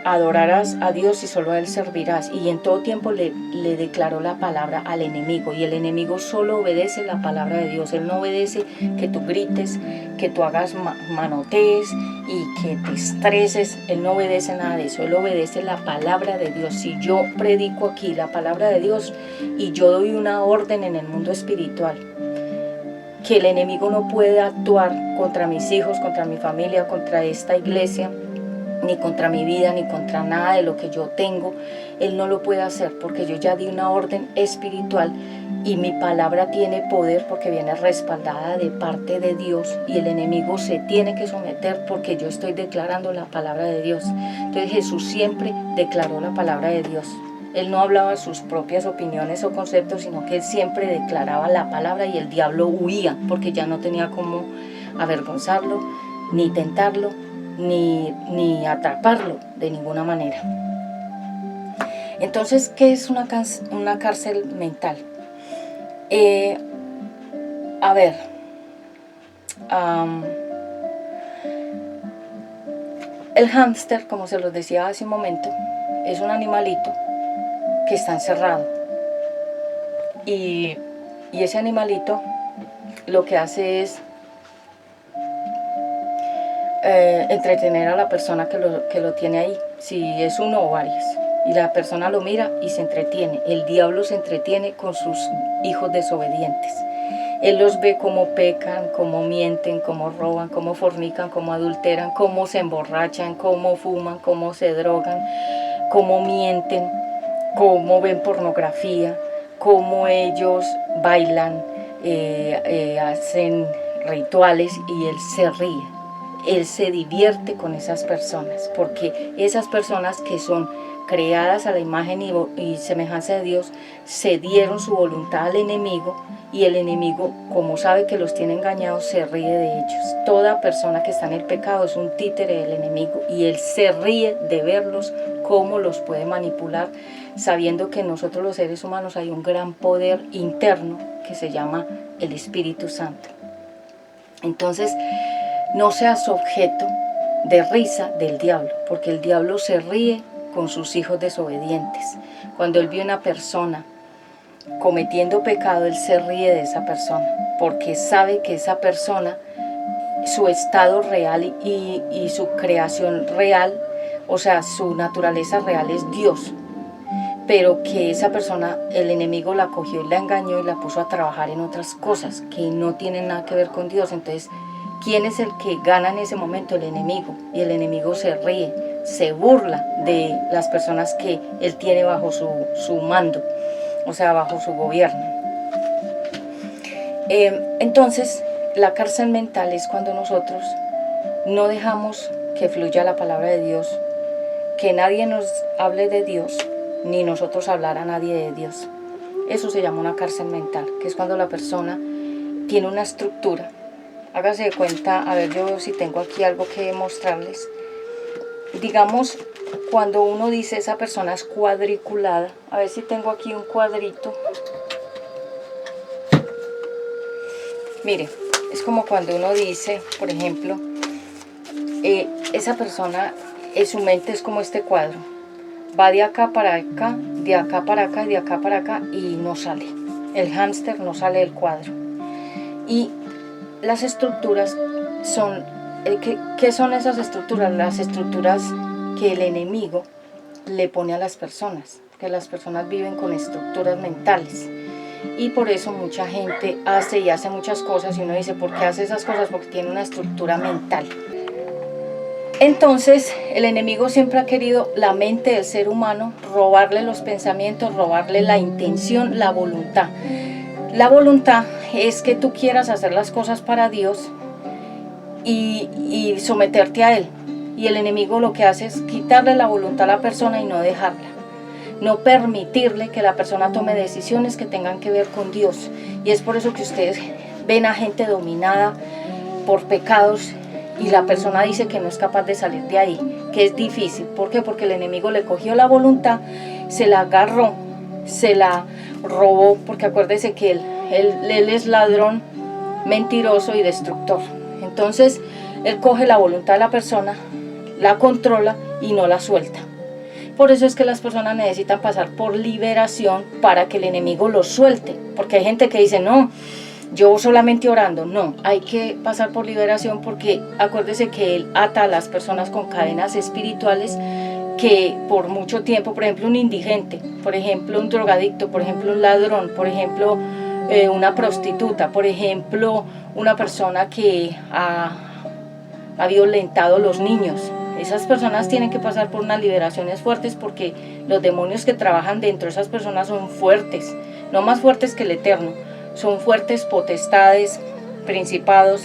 adorarás a Dios y solo a Él servirás. Y en todo tiempo le declaró la palabra al enemigo, y el enemigo solo obedece la palabra de Dios. Él no obedece que tú grites, que tú hagas manotees y que te estreses. Él no obedece nada de eso, él obedece la palabra de Dios. Si yo predico aquí la palabra de Dios y yo doy una orden en el mundo espiritual, que el enemigo no puede actuar contra mis hijos, contra mi familia, contra esta iglesia, ni contra mi vida, ni contra nada de lo que yo tengo, él no lo puede hacer, porque yo ya di una orden espiritual, y mi palabra tiene poder porque viene respaldada de parte de Dios, y el enemigo se tiene que someter porque yo estoy declarando la palabra de Dios. Entonces Jesús siempre declaró la palabra de Dios. Él no hablaba sus propias opiniones o conceptos, sino que él siempre declaraba la palabra, y el diablo huía, porque ya no tenía cómo avergonzarlo, ni tentarlo, ni atraparlo de ninguna manera. Entonces, ¿qué es una cárcel mental? El hámster, como se los decía hace un momento, es un animalito que está encerrado, y ese animalito lo que hace es entretener a la persona que lo tiene ahí, si es uno o varios, y la persona lo mira y se entretiene. El diablo se entretiene con sus hijos desobedientes. Él los ve cómo pecan, cómo mienten, cómo roban, cómo fornican, cómo adulteran, cómo se emborrachan, cómo fuman, cómo se drogan, cómo mienten, cómo ven pornografía, cómo ellos bailan, hacen rituales, y él se ríe. Él se divierte con esas personas, porque esas personas que son creadas a la imagen y semejanza de Dios, cedieron su voluntad al enemigo, y el enemigo, como sabe que los tiene engañados, se ríe de ellos. Toda persona que está en el pecado es un títere del enemigo, y él se ríe de verlos, cómo los puede manipular, sabiendo que en nosotros los seres humanos hay un gran poder interno que se llama el Espíritu Santo. Entonces, no seas objeto de risa del diablo, porque el diablo se ríe con sus hijos desobedientes. Cuando él ve una persona cometiendo pecado, él se ríe de esa persona, porque sabe que esa persona, su estado real y su creación real, o sea, su naturaleza real es Dios, pero que esa persona, el enemigo la cogió y la engañó y la puso a trabajar en otras cosas que no tienen nada que ver con Dios. Entonces, ¿quién es el que gana en ese momento? El enemigo. Y el enemigo se ríe, se burla de las personas que él tiene bajo su mando, o sea, bajo su gobierno. Entonces, la cárcel mental es cuando nosotros no dejamos que fluya la palabra de Dios, que nadie nos hable de Dios, ni nosotros hablar a nadie de Dios. Eso se llama una cárcel mental, que es cuando la persona tiene una estructura. Hágase de cuenta, a ver, yo si tengo aquí algo que mostrarles. Digamos, cuando uno dice esa persona es cuadriculada, a ver si tengo aquí un cuadrito. Mire, es como cuando uno dice, por ejemplo, esa persona, su mente es como este cuadro. Va de acá para acá, de acá para acá y de acá para acá y no sale. El hámster no sale del cuadro. Y las estructuras son, ¿qué son esas estructuras? Las estructuras que el enemigo le pone a las personas, que las personas viven con estructuras mentales. Y por eso mucha gente hace muchas cosas y uno dice, ¿por qué hace esas cosas? Porque tiene una estructura mental. Entonces, el enemigo siempre ha querido la mente del ser humano, robarle los pensamientos, robarle la intención, la voluntad. La voluntad es que tú quieras hacer las cosas para Dios y someterte a Él. Y el enemigo lo que hace es quitarle la voluntad a la persona y no dejarla. No permitirle que la persona tome decisiones que tengan que ver con Dios. Y es por eso que ustedes ven a gente dominada por pecados y la persona dice que no es capaz de salir de ahí, que es difícil. ¿Por qué? Porque el enemigo le cogió la voluntad, se la agarró, se la robó, porque acuérdese que él es ladrón, mentiroso y destructor. Entonces, él coge la voluntad de la persona, la controla y no la suelta. Por eso es que las personas necesitan pasar por liberación para que el enemigo los suelte. Porque hay gente que dice, no, yo solamente orando. No, hay que pasar por liberación porque acuérdese que él ata a las personas con cadenas espirituales que por mucho tiempo, por ejemplo, un indigente, por ejemplo, un drogadicto, por ejemplo, un ladrón, por ejemplo, una prostituta, por ejemplo, una persona que ha violentado a los niños. Esas personas tienen que pasar por unas liberaciones fuertes porque los demonios que trabajan dentro de esas personas son fuertes, no más fuertes que el Eterno. Son fuertes potestades, principados,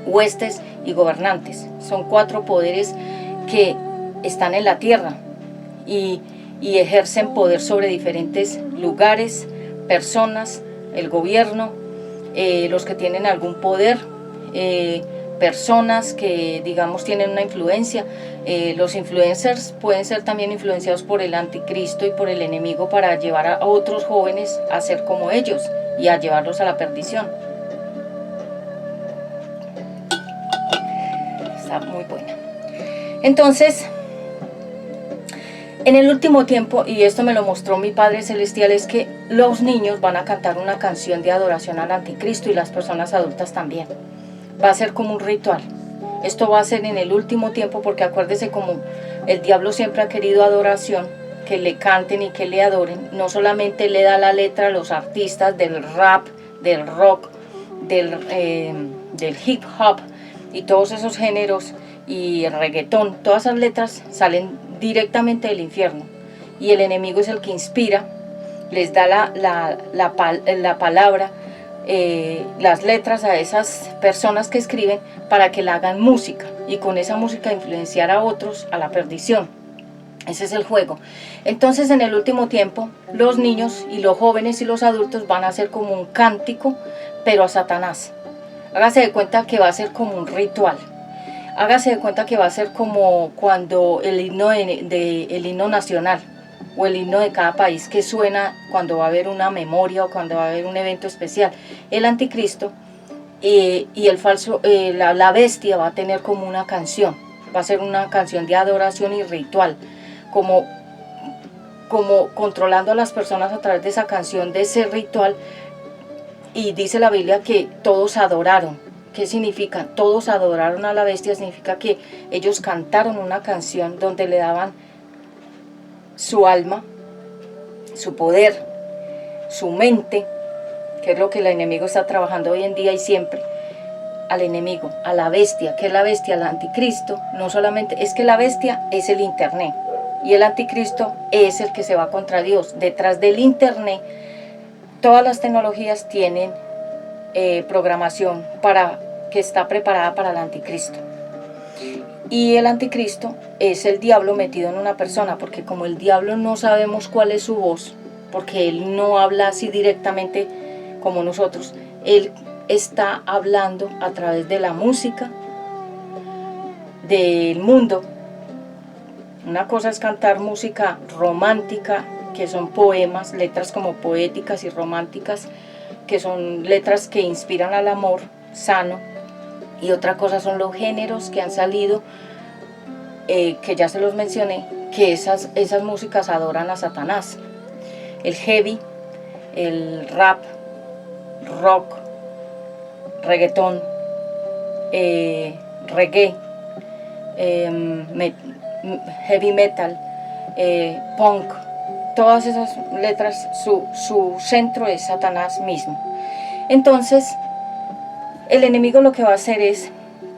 huestes y gobernantes. Son 4 poderes que están en la tierra y ejercen poder sobre diferentes lugares, personas, el gobierno, los que tienen algún poder, personas que digamos tienen una influencia. Los influencers pueden ser también influenciados por el anticristo y por el enemigo para llevar a otros jóvenes a ser como ellos y a llevarlos a la perdición. Está muy buena. Entonces, en el último tiempo, y esto me lo mostró mi Padre Celestial, es que los niños van a cantar una canción de adoración al anticristo y las personas adultas también. Va a ser como un ritual. Esto va a ser en el último tiempo porque acuérdese como el diablo siempre ha querido adoración, que le canten y que le adoren. No solamente le da la letra a los artistas del rap, del rock, del hip hop y todos esos géneros y el reggaetón, todas esas letras salen directamente del infierno y el enemigo es el que inspira, les da la palabra, las letras a esas personas que escriben para que la hagan música y con esa música influenciar a otros a la perdición. Ese es el juego. Entonces en el último tiempo los niños y los jóvenes y los adultos van a hacer como un cántico pero a Satanás. Hágase de cuenta que va a ser como un ritual. Hágase de cuenta que va a ser como cuando el himno, el himno nacional o el himno de cada país que suena cuando va a haber una memoria o cuando va a haber un evento especial. El anticristo y el falso, la bestia va a tener como una canción. Va a ser una canción de adoración y ritual. Como como controlando a las personas a través de esa canción, de ese ritual. Y dice la Biblia que todos adoraron. ¿Qué significa? Todos adoraron a la bestia. Significa que ellos cantaron una canción donde le daban su alma, su poder, su mente, que es lo que el enemigo está trabajando hoy en día y siempre, al enemigo, a la bestia. ¿Qué es la bestia? El anticristo. No solamente, es que la bestia es el internet y el anticristo es el que se va contra Dios. Detrás del internet, todas las tecnologías tienen programación que está preparada para el anticristo. Y el anticristo es el diablo metido en una persona, porque como el diablo no sabemos cuál es su voz, porque él no habla así directamente como nosotros, él está hablando a través de la música, del mundo. Una cosa es cantar música romántica, que son poemas, letras como poéticas y románticas, que son letras que inspiran al amor sano. Y otra cosa son los géneros que han salido, que ya se los mencioné, que esas músicas adoran a Satanás. El heavy, el rap, rock, reggaetón, reggae, heavy metal, punk, todas esas letras, su centro es Satanás mismo. Entonces, el enemigo lo que va a hacer es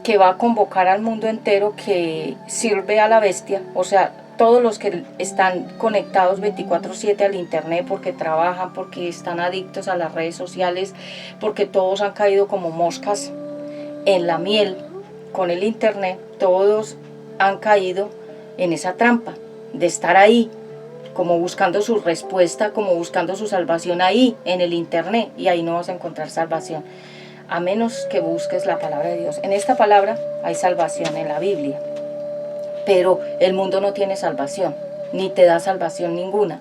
que va a convocar al mundo entero que sirve a la bestia, o sea, todos los que están conectados 24/7 al internet porque trabajan, porque están adictos a las redes sociales, porque todos han caído como moscas en la miel con el internet, todos han caído en esa trampa de estar ahí, como buscando su respuesta, como buscando su salvación ahí en el internet, y ahí no vas a encontrar salvación, a menos que busques la palabra de Dios. En esta palabra hay salvación en la Biblia, pero el mundo no tiene salvación, ni te da salvación ninguna.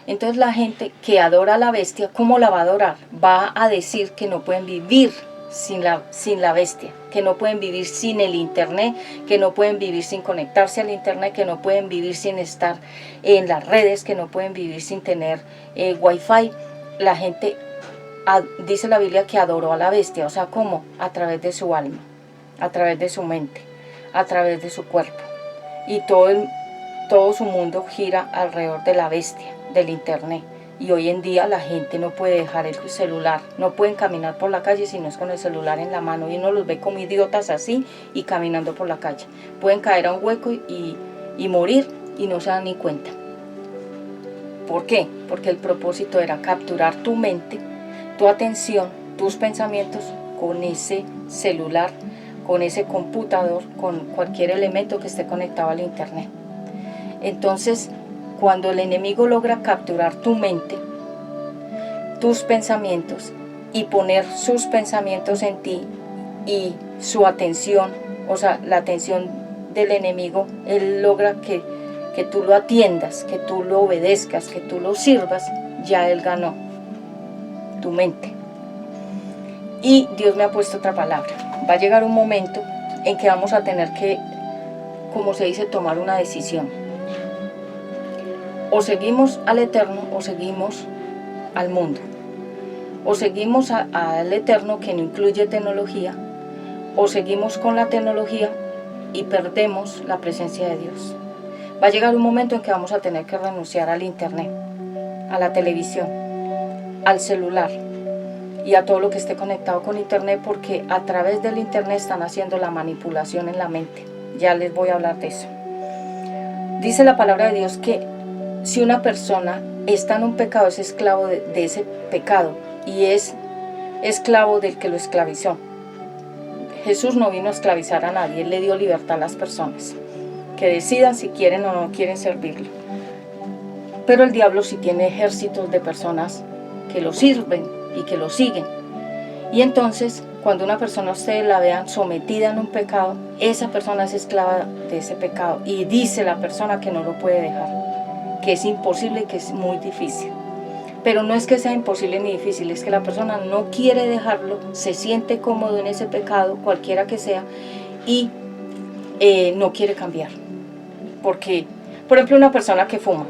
Entonces la gente que adora a la bestia, ¿cómo la va a adorar? Va a decir que no pueden vivir sin la bestia, que no pueden vivir sin el internet, que no pueden vivir sin conectarse al internet, que no pueden vivir sin estar en las redes, que no pueden vivir sin tener wifi. La gente, dice la Biblia, que adoró a la bestia. O sea, ¿cómo? A través de su alma, a través de su mente, a través de su cuerpo. Y todo su mundo gira alrededor de la bestia, del internet. Y hoy en día la gente no puede dejar el celular, no pueden caminar por la calle si no es con el celular en la mano, y uno los ve como idiotas así y caminando por la calle. Pueden caer a un hueco y morir y no se dan ni cuenta. ¿Por qué? Porque el propósito era capturar tu mente, tu atención, tus pensamientos con ese celular, con ese computador, con cualquier elemento que esté conectado al internet. Entonces, cuando el enemigo logra capturar tu mente, tus pensamientos, y poner sus pensamientos en ti y su atención, o sea, la atención del enemigo, él logra que tú lo atiendas, que tú lo obedezcas, que tú lo sirvas, ya él ganó tu mente. Y Dios me ha puesto otra palabra. Va a llegar un momento en que vamos a tener que, como se dice, tomar una decisión. O seguimos al Eterno o seguimos al mundo. O seguimos al Eterno, que no incluye tecnología, o seguimos con la tecnología y perdemos la presencia de Dios. Va a llegar un momento en que vamos a tener que renunciar al internet, a la televisión, al celular y a todo lo que esté conectado con internet, porque a través del internet están haciendo la manipulación en la mente. Ya les voy a hablar de eso. Dice la palabra de Dios que si una persona está en un pecado, es esclavo de ese pecado y es esclavo del que lo esclavizó. Jesús no vino a esclavizar a nadie, Él le dio libertad a las personas, que decidan si quieren o no quieren servirle. Pero el diablo sí tiene ejércitos de personas que lo sirven y que lo siguen. Y entonces, cuando una persona ustedes la vean sometida en un pecado, esa persona es esclava de ese pecado. Y dice la persona que no lo puede dejar, que es imposible y que es muy difícil. Pero no es que sea imposible ni difícil, es que la persona no quiere dejarlo, se siente cómodo en ese pecado, cualquiera que sea, y no quiere cambiar. Porque, por ejemplo, una persona que fuma,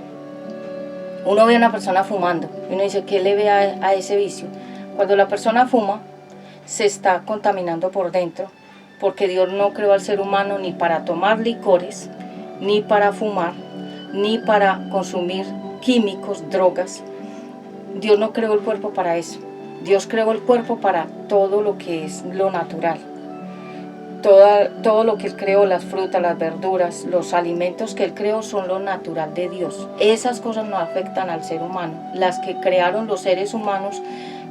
Uno ve a una persona fumando y uno dice, ¿qué le ve a ese vicio? Cuando la persona fuma, se está contaminando por dentro, porque Dios no creó al ser humano ni para tomar licores, ni para fumar, ni para consumir químicos, drogas. Dios no creó el cuerpo para eso. Dios creó el cuerpo para todo lo que es lo natural. Todo lo que Él creó, las frutas, las verduras, los alimentos que Él creó son lo natural de Dios. Esas cosas no afectan al ser humano. Las que crearon los seres humanos,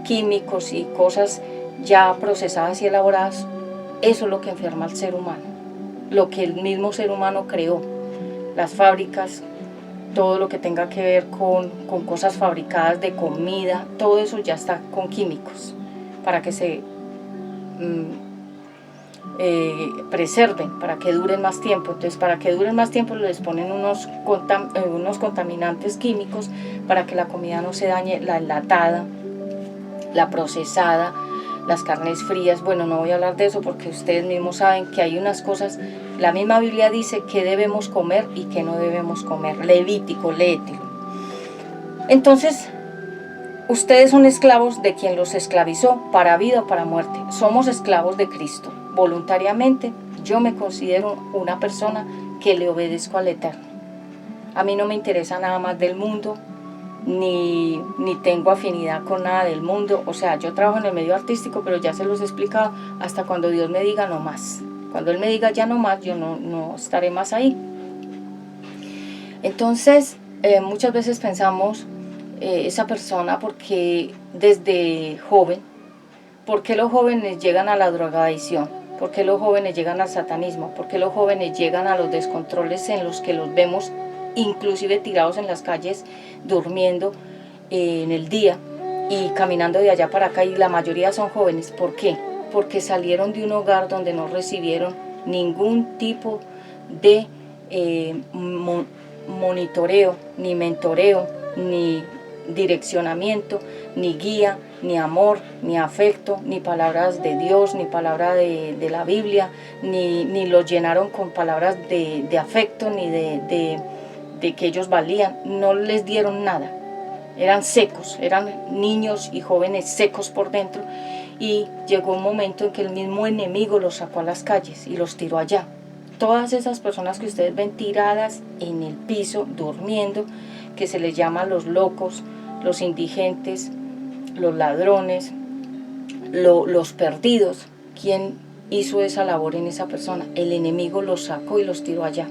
químicos y cosas ya procesadas y elaboradas, eso es lo que enferma al ser humano. Lo que el mismo ser humano creó. Las fábricas, todo lo que tenga que ver con cosas fabricadas de comida, todo eso ya está con químicos para que se preserven, para que duren más tiempo. Entonces, para que duren más tiempo les ponen unos contaminantes químicos para que la comida no se dañe, la enlatada, la procesada, las carnes frías. Bueno, no voy a hablar de eso porque ustedes mismos saben que hay unas cosas, la misma Biblia dice que debemos comer y que no debemos comer. Levítico, léetelo. Entonces, ustedes son esclavos de quien los esclavizó para vida o para muerte. Somos esclavos de Cristo. Voluntariamente, yo me considero una persona que le obedezco al Eterno. A mí no me interesa nada más del mundo, ni tengo afinidad con nada del mundo. O sea, yo trabajo en el medio artístico, pero ya se los he explicado, hasta cuando Dios me diga no más. Cuando Él me diga ya no más, yo no estaré más ahí. Entonces, muchas veces pensamos, esa persona, porque desde joven, ¿por qué los jóvenes llegan a la drogadicción? ¿Por qué los jóvenes llegan al satanismo? ¿Por qué los jóvenes llegan a los descontroles en los que los vemos inclusive tirados en las calles, durmiendo en el día y caminando de allá para acá? Y la mayoría son jóvenes. ¿Por qué? Porque salieron de un hogar donde no recibieron ningún tipo de monitoreo, ni mentoreo, ni direccionamiento, ni guía, ni amor, ni afecto, ni palabras de Dios, ni palabra de la Biblia, ni los llenaron con palabras de afecto, ni de que ellos valían. No les dieron nada. Eran secos, eran niños y jóvenes secos por dentro, y llegó un momento en que el mismo enemigo los sacó a las calles y los tiró allá. Todas esas personas que ustedes ven tiradas en el piso, durmiendo, que se les llama los locos, los indigentes, los ladrones, los perdidos. ¿Quién hizo esa labor en esa persona? El enemigo los sacó y los tiró allá.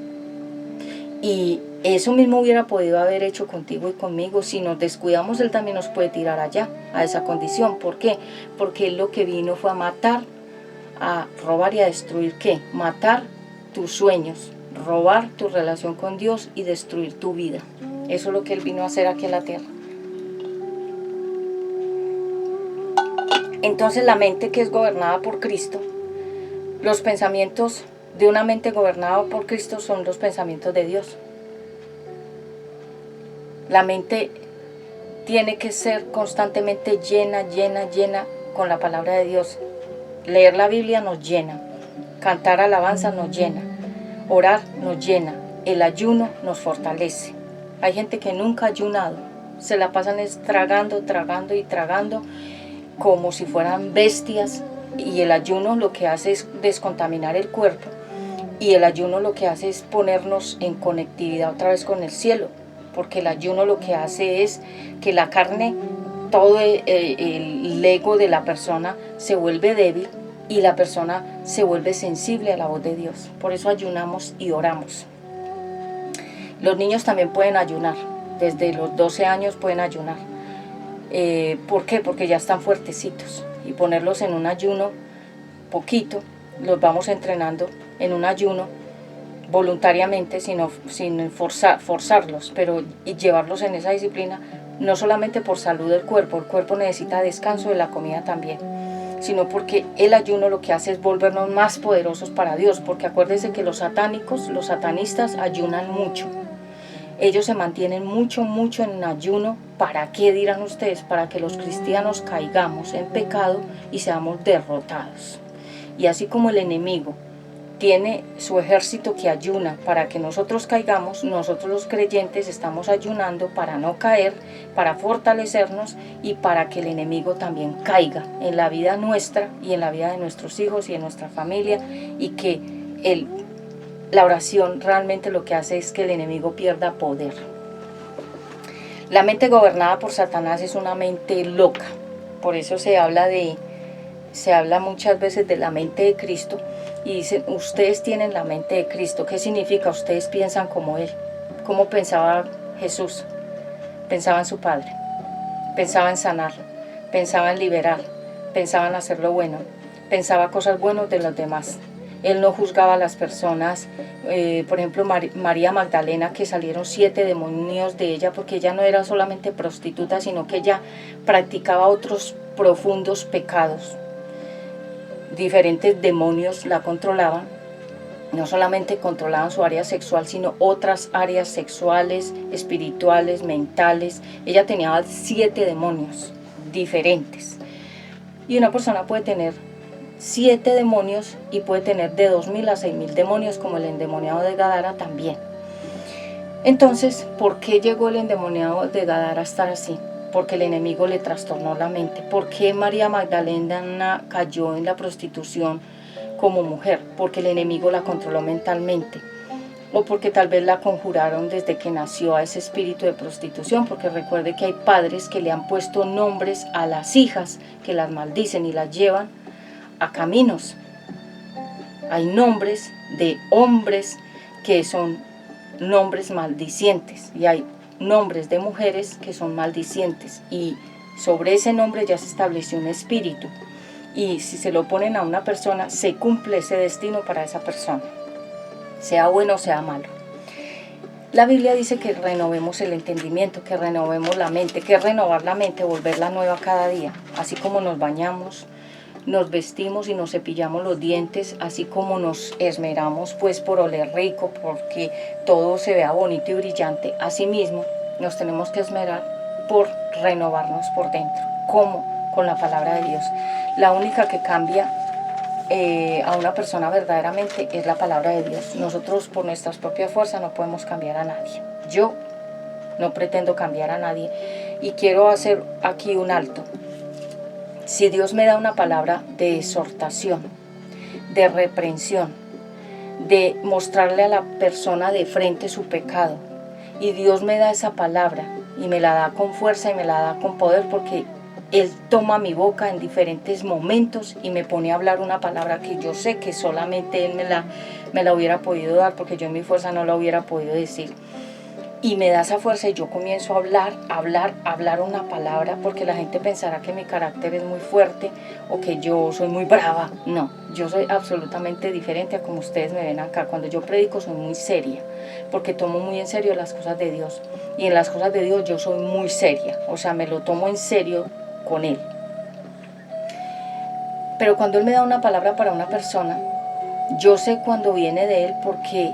Y eso mismo hubiera podido haber hecho contigo y conmigo. Si nos descuidamos, Él también nos puede tirar allá, a esa condición. ¿Por qué? Porque Él lo que vino fue a matar, a robar y a destruir. ¿Qué? Matar tus sueños, robar tu relación con Dios y destruir tu vida. Eso es lo que Él vino a hacer aquí en la tierra. Entonces, la mente que es gobernada por Cristo, los pensamientos de una mente gobernada por Cristo son los pensamientos de Dios. La mente tiene que ser constantemente llena con la palabra de Dios. Leer la Biblia nos llena, cantar alabanza nos llena, orar nos llena, el ayuno nos fortalece. Hay gente que nunca ha ayunado, se la pasan tragando como si fueran bestias, y el ayuno lo que hace es descontaminar el cuerpo, y el ayuno lo que hace es ponernos en conectividad otra vez con el cielo, porque el ayuno lo que hace es que la carne, todo el ego de la persona se vuelve débil y la persona se vuelve sensible a la voz de Dios. Por eso ayunamos y oramos. Los niños también pueden ayunar, desde los 12 años pueden ayunar. ¿Por qué? Porque ya están fuertecitos, y ponerlos en un ayuno poquito, los vamos entrenando en un ayuno voluntariamente, sin forzarlos, pero y llevarlos en esa disciplina, no solamente por salud del cuerpo. El cuerpo necesita descanso de la comida también, sino porque el ayuno lo que hace es volvernos más poderosos para Dios, porque acuérdense que los satanistas ayunan mucho. Ellos se mantienen mucho en ayuno. ¿Para qué, dirán ustedes? Para que los cristianos caigamos en pecado y seamos derrotados. Y así como el enemigo tiene su ejército que ayuna para que nosotros caigamos. Nosotros los creyentes estamos ayunando para no caer, para fortalecernos y para que el enemigo también caiga en la vida nuestra y en la vida de nuestros hijos y en nuestra familia, y que la oración realmente lo que hace es que el enemigo pierda poder. La mente gobernada por Satanás es una mente loca, por eso se habla muchas veces de la mente de Cristo, y dicen, ustedes tienen la mente de Cristo. ¿Qué significa? Ustedes piensan como Él. ¿Cómo pensaba Jesús? Pensaba en su Padre, pensaba en sanar, pensaba en liberar, pensaba en hacer lo bueno, pensaba cosas buenas de los demás. Él no juzgaba a las personas. Por ejemplo, María Magdalena, que salieron 7 demonios de ella, porque ella no era solamente prostituta, sino que ella practicaba otros profundos pecados. Diferentes demonios la controlaban. No solamente controlaban su área sexual, sino otras áreas sexuales, espirituales, mentales. Ella tenía 7 demonios diferentes. Y una persona puede tener 7 demonios y puede tener de 2.000 a 6.000 demonios, como el endemoniado de Gadara también. Entonces, ¿por qué llegó el endemoniado de Gadara a estar así? Porque el enemigo le trastornó la mente. ¿Por qué María Magdalena cayó en la prostitución como mujer? Porque el enemigo la controló mentalmente. O porque tal vez la conjuraron desde que nació a ese espíritu de prostitución, porque recuerde que hay padres que le han puesto nombres a las hijas, que las maldicen y las llevan a caminos. Hay nombres de hombres que son nombres maldicientes, y hay nombres de mujeres que son maldicientes, y sobre ese nombre ya se estableció un espíritu, y si se lo ponen a una persona, se cumple ese destino para esa persona, sea bueno o sea malo. La Biblia dice que renovemos el entendimiento, que renovemos la mente. que renovar la mente? Volverla nueva cada día. Así como nos bañamos, nos vestimos y nos cepillamos los dientes, así como nos esmeramos pues por oler rico, porque todo se vea bonito y brillante, así mismo nos tenemos que esmerar por renovarnos por dentro. ¿Cómo? Con la palabra de Dios. La única que cambia a una persona verdaderamente es la palabra de Dios. Nosotros por nuestras propias fuerzas no podemos cambiar a nadie. Yo no pretendo cambiar a nadie, y quiero hacer aquí un alto. Si Dios me da una palabra de exhortación, de reprensión, de mostrarle a la persona de frente su pecado, y Dios me da esa palabra y me la da con fuerza y me la da con poder, porque Él toma mi boca en diferentes momentos y me pone a hablar una palabra que yo sé que solamente Él me la hubiera podido dar, porque yo en mi fuerza no la hubiera podido decir. Y me da esa fuerza y yo comienzo a hablar una palabra, porque la gente pensará que mi carácter es muy fuerte o que yo soy muy brava. No, yo soy absolutamente diferente a como ustedes me ven acá. Cuando yo predico soy muy seria, porque tomo muy en serio las cosas de Dios. Y en las cosas de Dios yo soy muy seria, o sea, me lo tomo en serio con Él. Pero cuando Él me da una palabra para una persona, yo sé cuando viene de Él, porque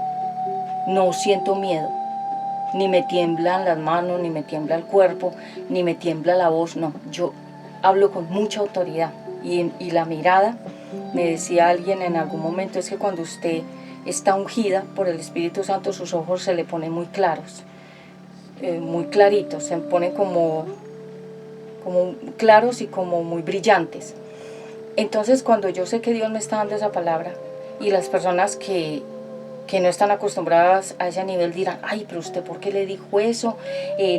no siento miedo. Ni me tiemblan las manos, ni me tiembla el cuerpo, ni me tiembla la voz, no. Yo hablo con mucha autoridad. Y la mirada, me decía alguien en algún momento, es que cuando usted está ungida por el Espíritu Santo, sus ojos se le ponen muy claros, muy claritos, se ponen como claros y como muy brillantes. Entonces, cuando yo sé que Dios me está dando esa palabra, y las personas que no están acostumbradas a ese nivel dirán, ay, pero usted ¿por qué le dijo eso?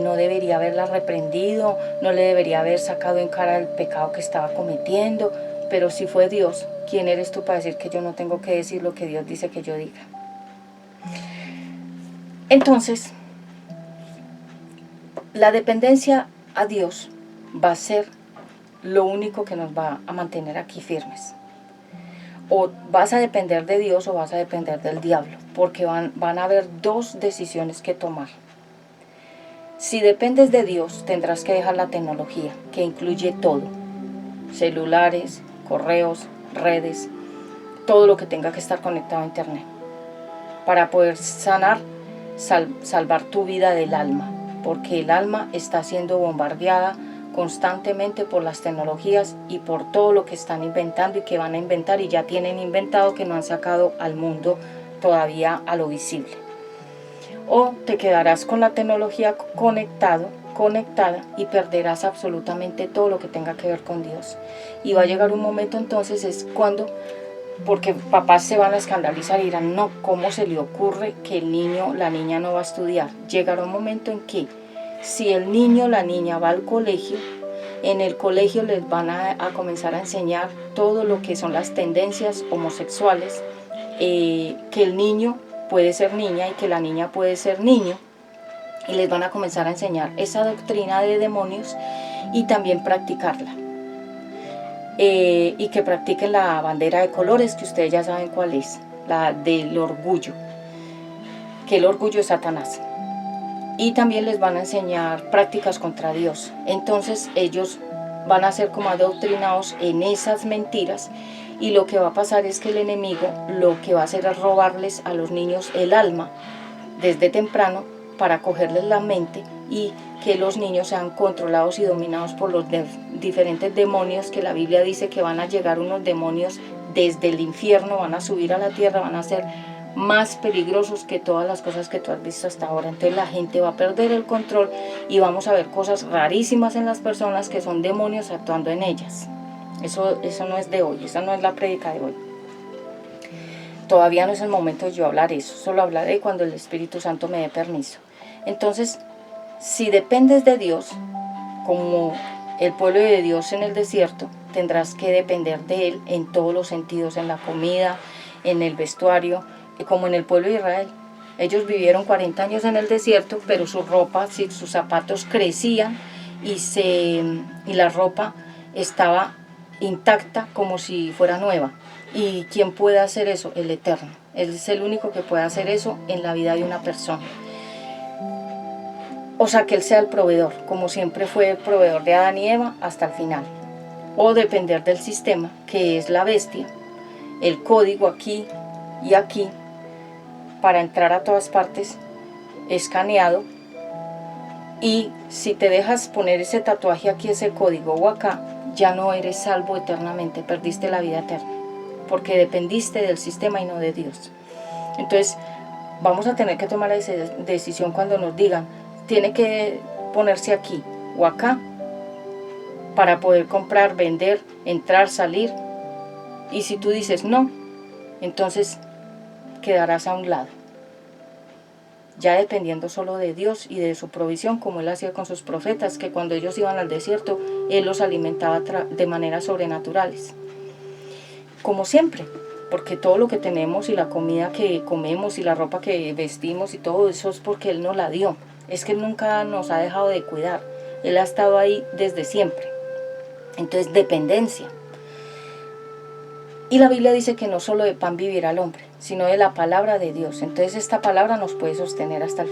No debería haberla reprendido, no le debería haber sacado en cara el pecado que estaba cometiendo. Pero si fue Dios, ¿quién eres tú para decir que yo no tengo que decir lo que Dios dice que yo diga? Entonces, la dependencia a Dios va a ser lo único que nos va a mantener aquí firmes. O vas a depender de Dios o vas a depender del diablo, porque van a haber 2 decisiones que tomar. Si dependes de Dios, tendrás que dejar la tecnología, que incluye todo: celulares, correos, redes, todo lo que tenga que estar conectado a internet, para poder salvar tu vida del alma, porque el alma está siendo bombardeada constantemente por las tecnologías y por todo lo que están inventando y que van a inventar y ya tienen inventado, que no han sacado al mundo todavía a lo visible. O te quedarás con la tecnología conectada y perderás absolutamente todo lo que tenga que ver con Dios. Y va a llegar un momento entonces, es cuando, porque papás se van a escandalizar y dirán, no, ¿cómo se le ocurre que el niño, la niña no va a estudiar? Llegará un momento en que si el niño o la niña va al colegio, en el colegio les van a comenzar a enseñar todo lo que son las tendencias homosexuales, que el niño puede ser niña y que la niña puede ser niño, y les van a comenzar a enseñar esa doctrina de demonios y también practicarla. Y que practiquen la bandera de colores, que ustedes ya saben cuál es, la del orgullo, que el orgullo es Satanás. Y también les van a enseñar prácticas contra Dios. Entonces ellos van a ser como adoctrinados en esas mentiras, y lo que va a pasar es que el enemigo lo que va a hacer es robarles a los niños el alma desde temprano para cogerles la mente y que los niños sean controlados y dominados por los diferentes demonios, que la Biblia dice que van a llegar unos demonios desde el infierno, van a subir a la tierra, van a ser más peligrosos que todas las cosas que tú has visto hasta ahora. Entonces la gente va a perder el control y vamos a ver cosas rarísimas en las personas que son demonios actuando en ellas. Eso no es de hoy, esa no es la prédica de hoy. Todavía no es el momento de yo hablar eso, solo hablaré cuando el Espíritu Santo me dé permiso. Entonces, si dependes de Dios, como el pueblo de Dios en el desierto, tendrás que depender de Él en todos los sentidos, en la comida, en el vestuario, como en el pueblo de Israel. Ellos vivieron 40 años en el desierto, pero su ropa, sus zapatos crecían y la ropa estaba intacta como si fuera nueva. ¿Y quién puede hacer eso? El Eterno. Él es el único que puede hacer eso en la vida de una persona. O sea, que Él sea el proveedor, como siempre fue el proveedor de Adán y Eva hasta el final. O depender del sistema, que es la bestia, el código aquí y aquí, para entrar a todas partes, escaneado. Y si te dejas poner ese tatuaje aquí, ese código o acá, ya no eres salvo eternamente, perdiste la vida eterna, porque dependiste del sistema y no de Dios. Entonces vamos a tener que tomar esa decisión cuando nos digan, tiene que ponerse aquí o acá para poder comprar, vender, entrar, salir. Y si tú dices no, entonces quedarás a un lado, ya dependiendo solo de Dios y de su provisión, como Él hacía con sus profetas, que cuando ellos iban al desierto, Él los alimentaba de maneras sobrenaturales. Como siempre, porque todo lo que tenemos y la comida que comemos y la ropa que vestimos y todo eso es porque Él nos la dio. Es que Él nunca nos ha dejado de cuidar. Él ha estado ahí desde siempre. Entonces, dependencia. Y la Biblia dice que no solo de pan vivirá el hombre, sino de la palabra de Dios. Entonces esta palabra nos puede sostener hasta el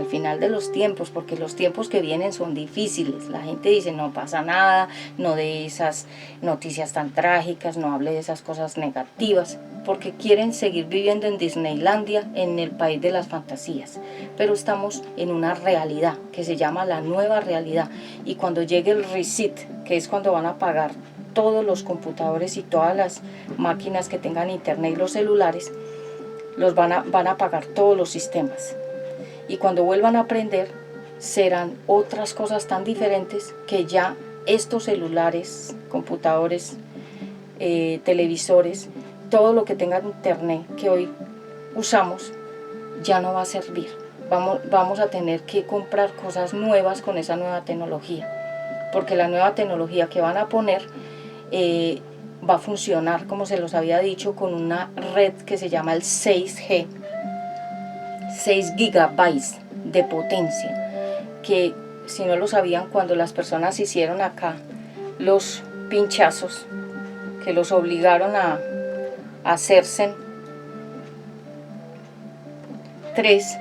final de los tiempos, porque los tiempos que vienen son difíciles. La gente dice, no pasa nada, no de esas noticias tan trágicas, no hable de esas cosas negativas, porque quieren seguir viviendo en Disneylandia, en el país de las fantasías. Pero estamos en una realidad que se llama la nueva realidad. Y cuando llegue el reset, que es cuando van a apagar todos los computadores y todas las máquinas que tengan internet y los celulares, van a apagar todos los sistemas. Y cuando vuelvan a aprender, serán otras cosas tan diferentes que ya estos celulares, computadores, televisores, todo lo que tenga internet que hoy usamos, ya no va a servir. Vamos a tener que comprar cosas nuevas con esa nueva tecnología, porque la nueva tecnología que van a poner va a funcionar, como se los había dicho, con una red que se llama el 6G, 6 gigabytes de potencia, que si no lo sabían, cuando las personas hicieron acá los pinchazos, que los obligaron a hacerse 3,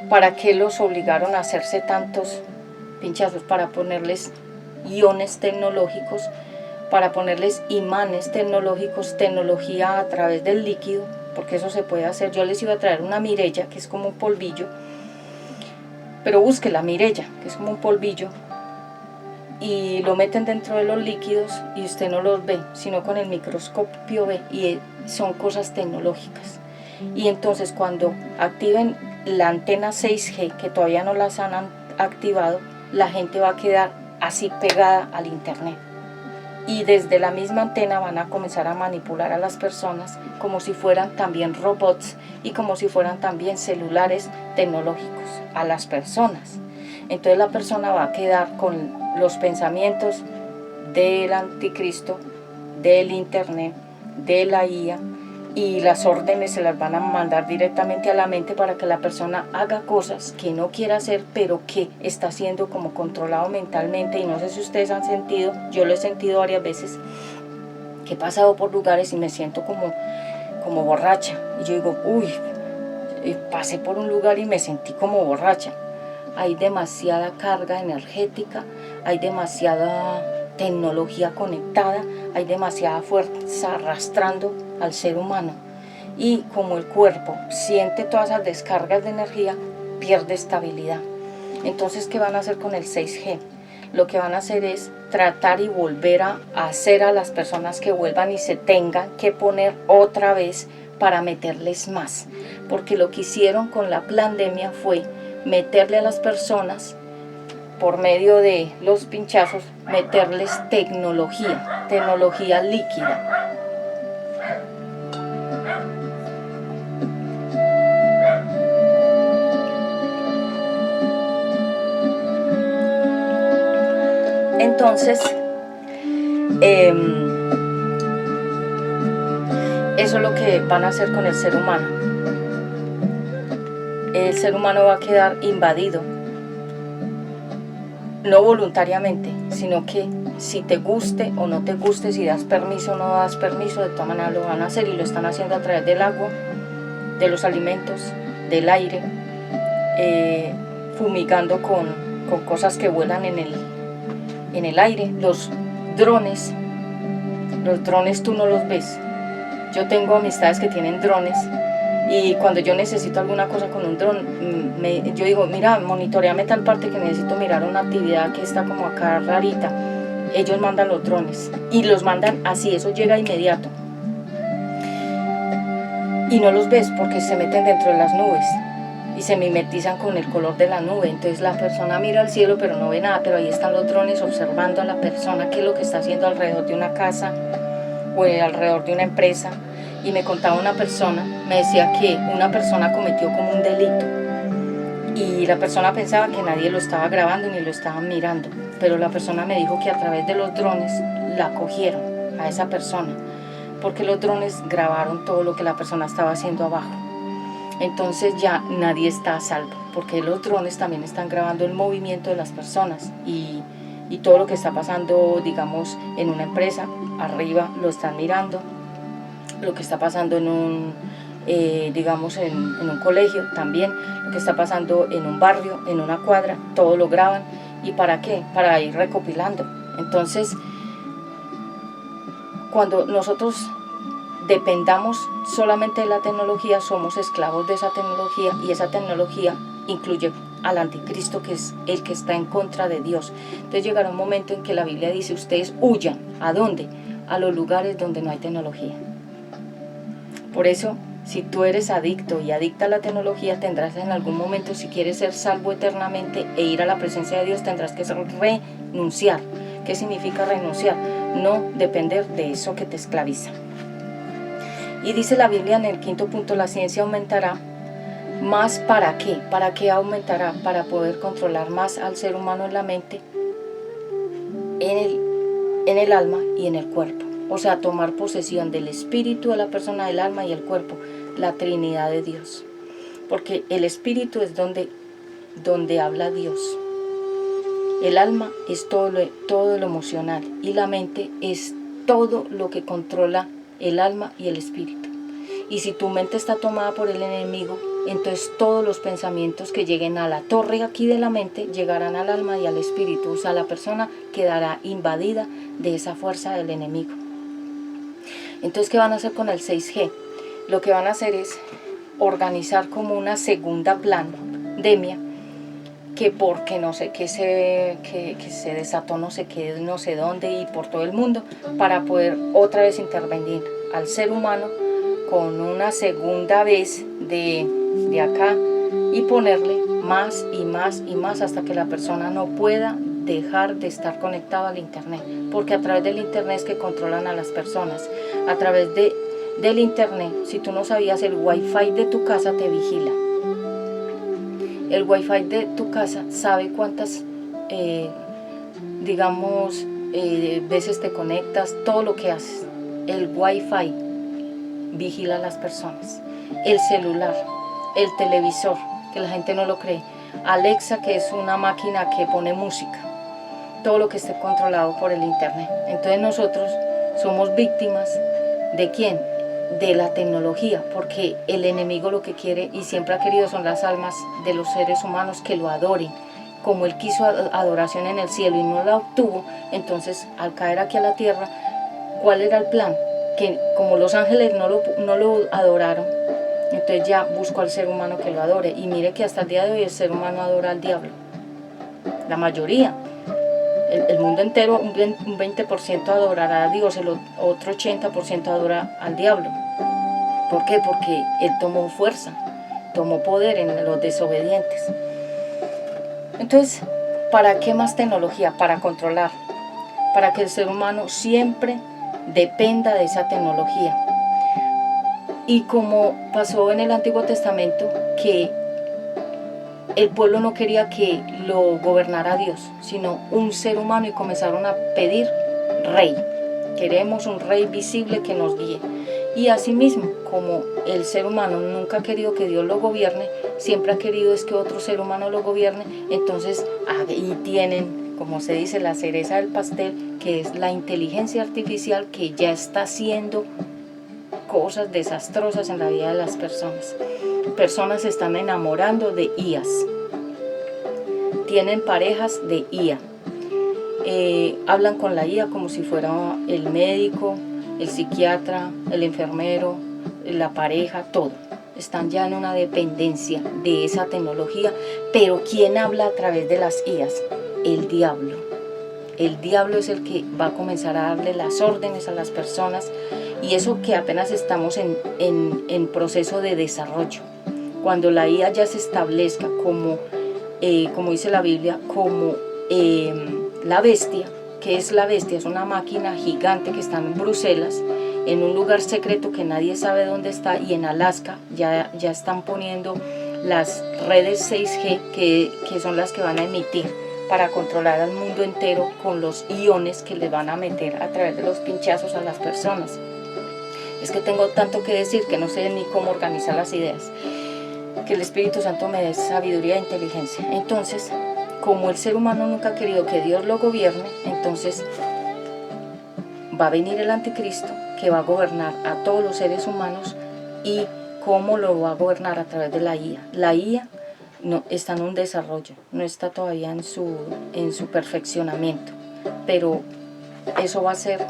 ¿para qué los obligaron a hacerse tantos pinchazos? Para ponerles iones tecnológicos, para ponerles imanes tecnológicos, tecnología a través del líquido, porque eso se puede hacer. Yo les iba a traer una mirella, que es como un polvillo, pero busque la mirella, que es como un polvillo, y lo meten dentro de los líquidos y usted no los ve, sino con el microscopio ve, y son cosas tecnológicas. Y entonces cuando activen la antena 6G, que todavía no las han activado, la gente va a quedar así pegada al internet. Y desde la misma antena van a comenzar a manipular a las personas como si fueran también robots y como si fueran también celulares tecnológicos a las personas. Entonces la persona va a quedar con los pensamientos del anticristo, del internet, de la IA, y las órdenes se las van a mandar directamente a la mente para que la persona haga cosas que no quiere hacer, pero que está siendo como controlado mentalmente. Y no sé si ustedes han sentido, yo lo he sentido varias veces, que he pasado por lugares y me siento como borracha. Y yo digo, uy, pasé por un lugar y me sentí como borracha. Hay demasiada carga energética, hay demasiada tecnología conectada, hay demasiada fuerza arrastrando al ser humano, y como el cuerpo siente todas esas descargas de energía, pierde estabilidad. Entonces, ¿qué van a hacer con el 6G? Lo que van a hacer es tratar y volver a hacer a las personas que vuelvan y se tengan que poner otra vez para meterles más, porque lo que hicieron con la pandemia fue meterle a las personas, por medio de los pinchazos, meterles tecnología líquida. Entonces, eso es lo que van a hacer con el ser humano. El ser humano va a quedar invadido, no voluntariamente, sino que si te guste o no te guste, si das permiso o no das permiso, de todas maneras lo van a hacer, y lo están haciendo a través del agua, de los alimentos, del aire, fumigando con cosas que vuelan en el aire. Los drones tú no los ves. Yo tengo amistades que tienen drones, y cuando yo necesito alguna cosa con un dron, yo digo, mira, monitoreame tal parte que necesito mirar una actividad que está como acá rarita. Ellos mandan los drones y los mandan así, eso llega inmediato. Y no los ves porque se meten dentro de las nubes y se mimetizan con el color de la nube. Entonces la persona mira al cielo pero no ve nada, pero ahí están los drones observando a la persona qué es lo que está haciendo alrededor de una casa o alrededor de una empresa. Y me contaba una persona, me decía que una persona cometió como un delito y la persona pensaba que nadie lo estaba grabando ni lo estaban mirando, pero la persona me dijo que a través de los drones la cogieron a esa persona, porque los drones grabaron todo lo que la persona estaba haciendo abajo. Entonces ya nadie está a salvo, porque los drones también están grabando el movimiento de las personas y todo lo que está pasando, digamos, en una empresa, arriba lo están mirando. Lo que está pasando en un colegio también, lo que está pasando en un barrio, en una cuadra, todo lo graban. ¿Y para qué? Para ir recopilando. Entonces, cuando nosotros dependamos solamente de la tecnología, somos esclavos de esa tecnología, y esa tecnología incluye al anticristo, que es el que está en contra de Dios. Entonces llegará un momento en que la Biblia dice, ustedes huyan. ¿A dónde? A los lugares donde no hay tecnología. Por eso, si tú eres adicto y adicta a la tecnología, tendrás en algún momento, si quieres ser salvo eternamente e ir a la presencia de Dios, tendrás que renunciar. ¿Qué significa renunciar? No depender de eso que te esclaviza. Y dice la Biblia en el 5º punto, la ciencia aumentará. ¿Más para qué? ¿Para qué aumentará? Para poder controlar más al ser humano en la mente, en el alma y en el cuerpo. O sea, tomar posesión del espíritu de la persona, del alma y el cuerpo, la Trinidad de Dios. Porque el espíritu es donde habla Dios. El alma es todo lo emocional, y la mente es todo lo que controla el alma y el espíritu. Y si tu mente está tomada por el enemigo, entonces todos los pensamientos que lleguen a la torre aquí de la mente llegarán al alma y al espíritu. O sea, la persona quedará invadida de esa fuerza del enemigo. Entonces, ¿qué van a hacer con el 6G? Lo que van a hacer es organizar como una segunda pandemia, que porque no sé qué que se desató no sé qué, no sé dónde y por todo el mundo, para poder otra vez intervenir al ser humano con una segunda vez de acá y ponerle más y más y más hasta que la persona no pueda dejar de estar conectado al internet, porque a través del internet es que controlan a las personas. A través del internet, si tú no sabías, el wifi de tu casa te vigila. El wifi de tu casa sabe cuántas veces te conectas, todo lo que haces. El wifi vigila a las personas. El celular, el televisor, que la gente no lo cree. Alexa, que es una máquina que pone música. Todo lo que esté controlado por el internet. Entonces nosotros somos víctimas ¿de quién? De la tecnología, porque el enemigo lo que quiere y siempre ha querido son las almas de los seres humanos que lo adoren. Como él quiso adoración en el cielo y no la obtuvo, entonces al caer aquí a la tierra, ¿cuál era el plan? Que como los ángeles no lo adoraron, entonces ya buscó al ser humano que lo adore. Y mire que hasta el día de hoy el ser humano adora al diablo. La mayoría. El mundo entero, un 20% adorará a Dios, el otro 80% adora al diablo. ¿Por qué? Porque él tomó fuerza, tomó poder en los desobedientes. Entonces, ¿para qué más tecnología? Para controlar, para que el ser humano siempre dependa de esa tecnología. Y como pasó en el Antiguo Testamento, que el pueblo no quería que lo gobernara Dios, sino un ser humano, y comenzaron a pedir rey. Queremos un rey visible que nos guíe. Y asimismo, como el ser humano nunca ha querido que Dios lo gobierne, siempre ha querido es que otro ser humano lo gobierne, entonces ahí tienen, como se dice, la cereza del pastel, que es la inteligencia artificial que ya está haciendo cosas desastrosas en la vida de las personas. Personas se están enamorando de IAs, tienen parejas de IA, hablan con la IA como si fuera el médico, el psiquiatra, el enfermero, la pareja, todo. Están ya en una dependencia de esa tecnología, pero ¿quién habla a través de las IAs? El diablo. El diablo es el que va a comenzar a darle las órdenes a las personas, y eso que apenas estamos en proceso de desarrollo. Cuando la IA ya se establezca como dice la Biblia, como la bestia, que es la bestia, es una máquina gigante que está en Bruselas, en un lugar secreto que nadie sabe dónde está, y en Alaska ya están poniendo las redes 6G que son las que van a emitir para controlar al mundo entero con los iones que le van a meter a través de los pinchazos a las personas. Es que tengo tanto que decir que no sé ni cómo organizar las ideas. Que el Espíritu Santo me dé sabiduría e inteligencia. Entonces, como el ser humano nunca ha querido que Dios lo gobierne, entonces va a venir el anticristo que va a gobernar a todos los seres humanos. ¿Y cómo lo va a gobernar? A través de la IA. La IA no, está en un desarrollo, no está todavía en su perfeccionamiento, pero eso va a ser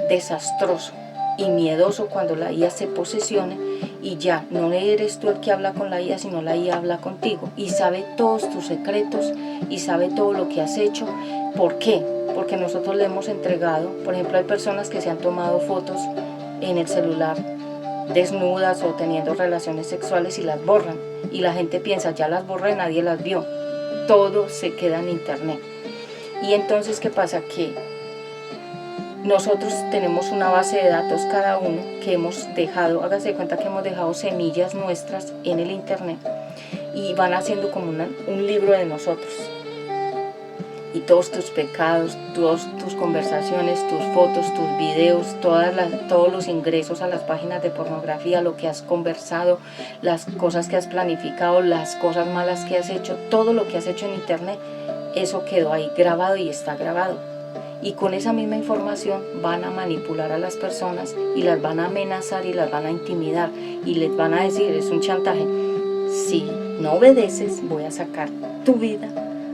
desastroso y miedoso cuando la IA se posesione y ya no eres tú el que habla con la IA, sino la IA habla contigo y sabe todos tus secretos y sabe todo lo que has hecho. ¿Por qué? Porque nosotros le hemos entregado, por ejemplo, hay personas que se han tomado fotos en el celular desnudas o teniendo relaciones sexuales y las borran, y la gente piensa, ya las borré, nadie las vio, todo se queda en internet. Y entonces, ¿qué pasa? Que nosotros tenemos una base de datos cada uno que hemos dejado, hágase de cuenta que hemos dejado semillas nuestras en el internet y van haciendo como un libro de nosotros. Y todos tus pecados, todas tus conversaciones, tus fotos, tus videos, todos los ingresos a las páginas de pornografía, lo que has conversado, las cosas que has planificado, las cosas malas que has hecho, todo lo que has hecho en internet, eso quedó ahí grabado y está grabado. Y con esa misma información van a manipular a las personas y las van a amenazar y las van a intimidar y les van a decir, es un chantaje, si no obedeces voy a sacar tu vida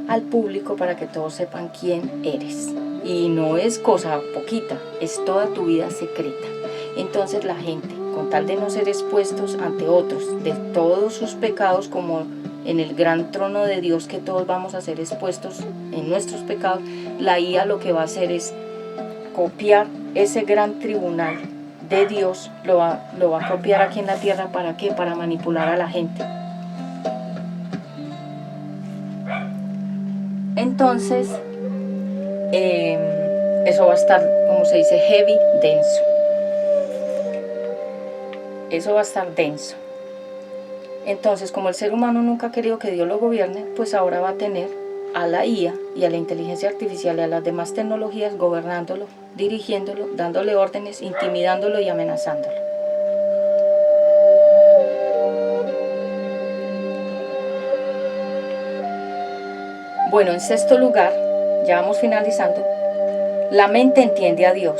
al público para que todos sepan quién eres. Y no es cosa poquita, es toda tu vida secreta. Entonces la gente, con tal de no ser expuestos ante otros de todos sus pecados, como en el gran trono de Dios, que todos vamos a ser expuestos en nuestros pecados, la IA lo que va a hacer es copiar ese gran tribunal de Dios, lo va a copiar aquí en la tierra. ¿Para qué? Para manipular a la gente. Entonces, eso va a estar, como se dice, heavy, denso. Eso va a estar denso. Entonces, como el ser humano nunca ha querido que Dios lo gobierne, pues ahora va a tener a la IA y a la inteligencia artificial y a las demás tecnologías gobernándolo, dirigiéndolo, dándole órdenes, intimidándolo y amenazándolo. Bueno, en sexto lugar, ya vamos finalizando, la mente entiende a Dios.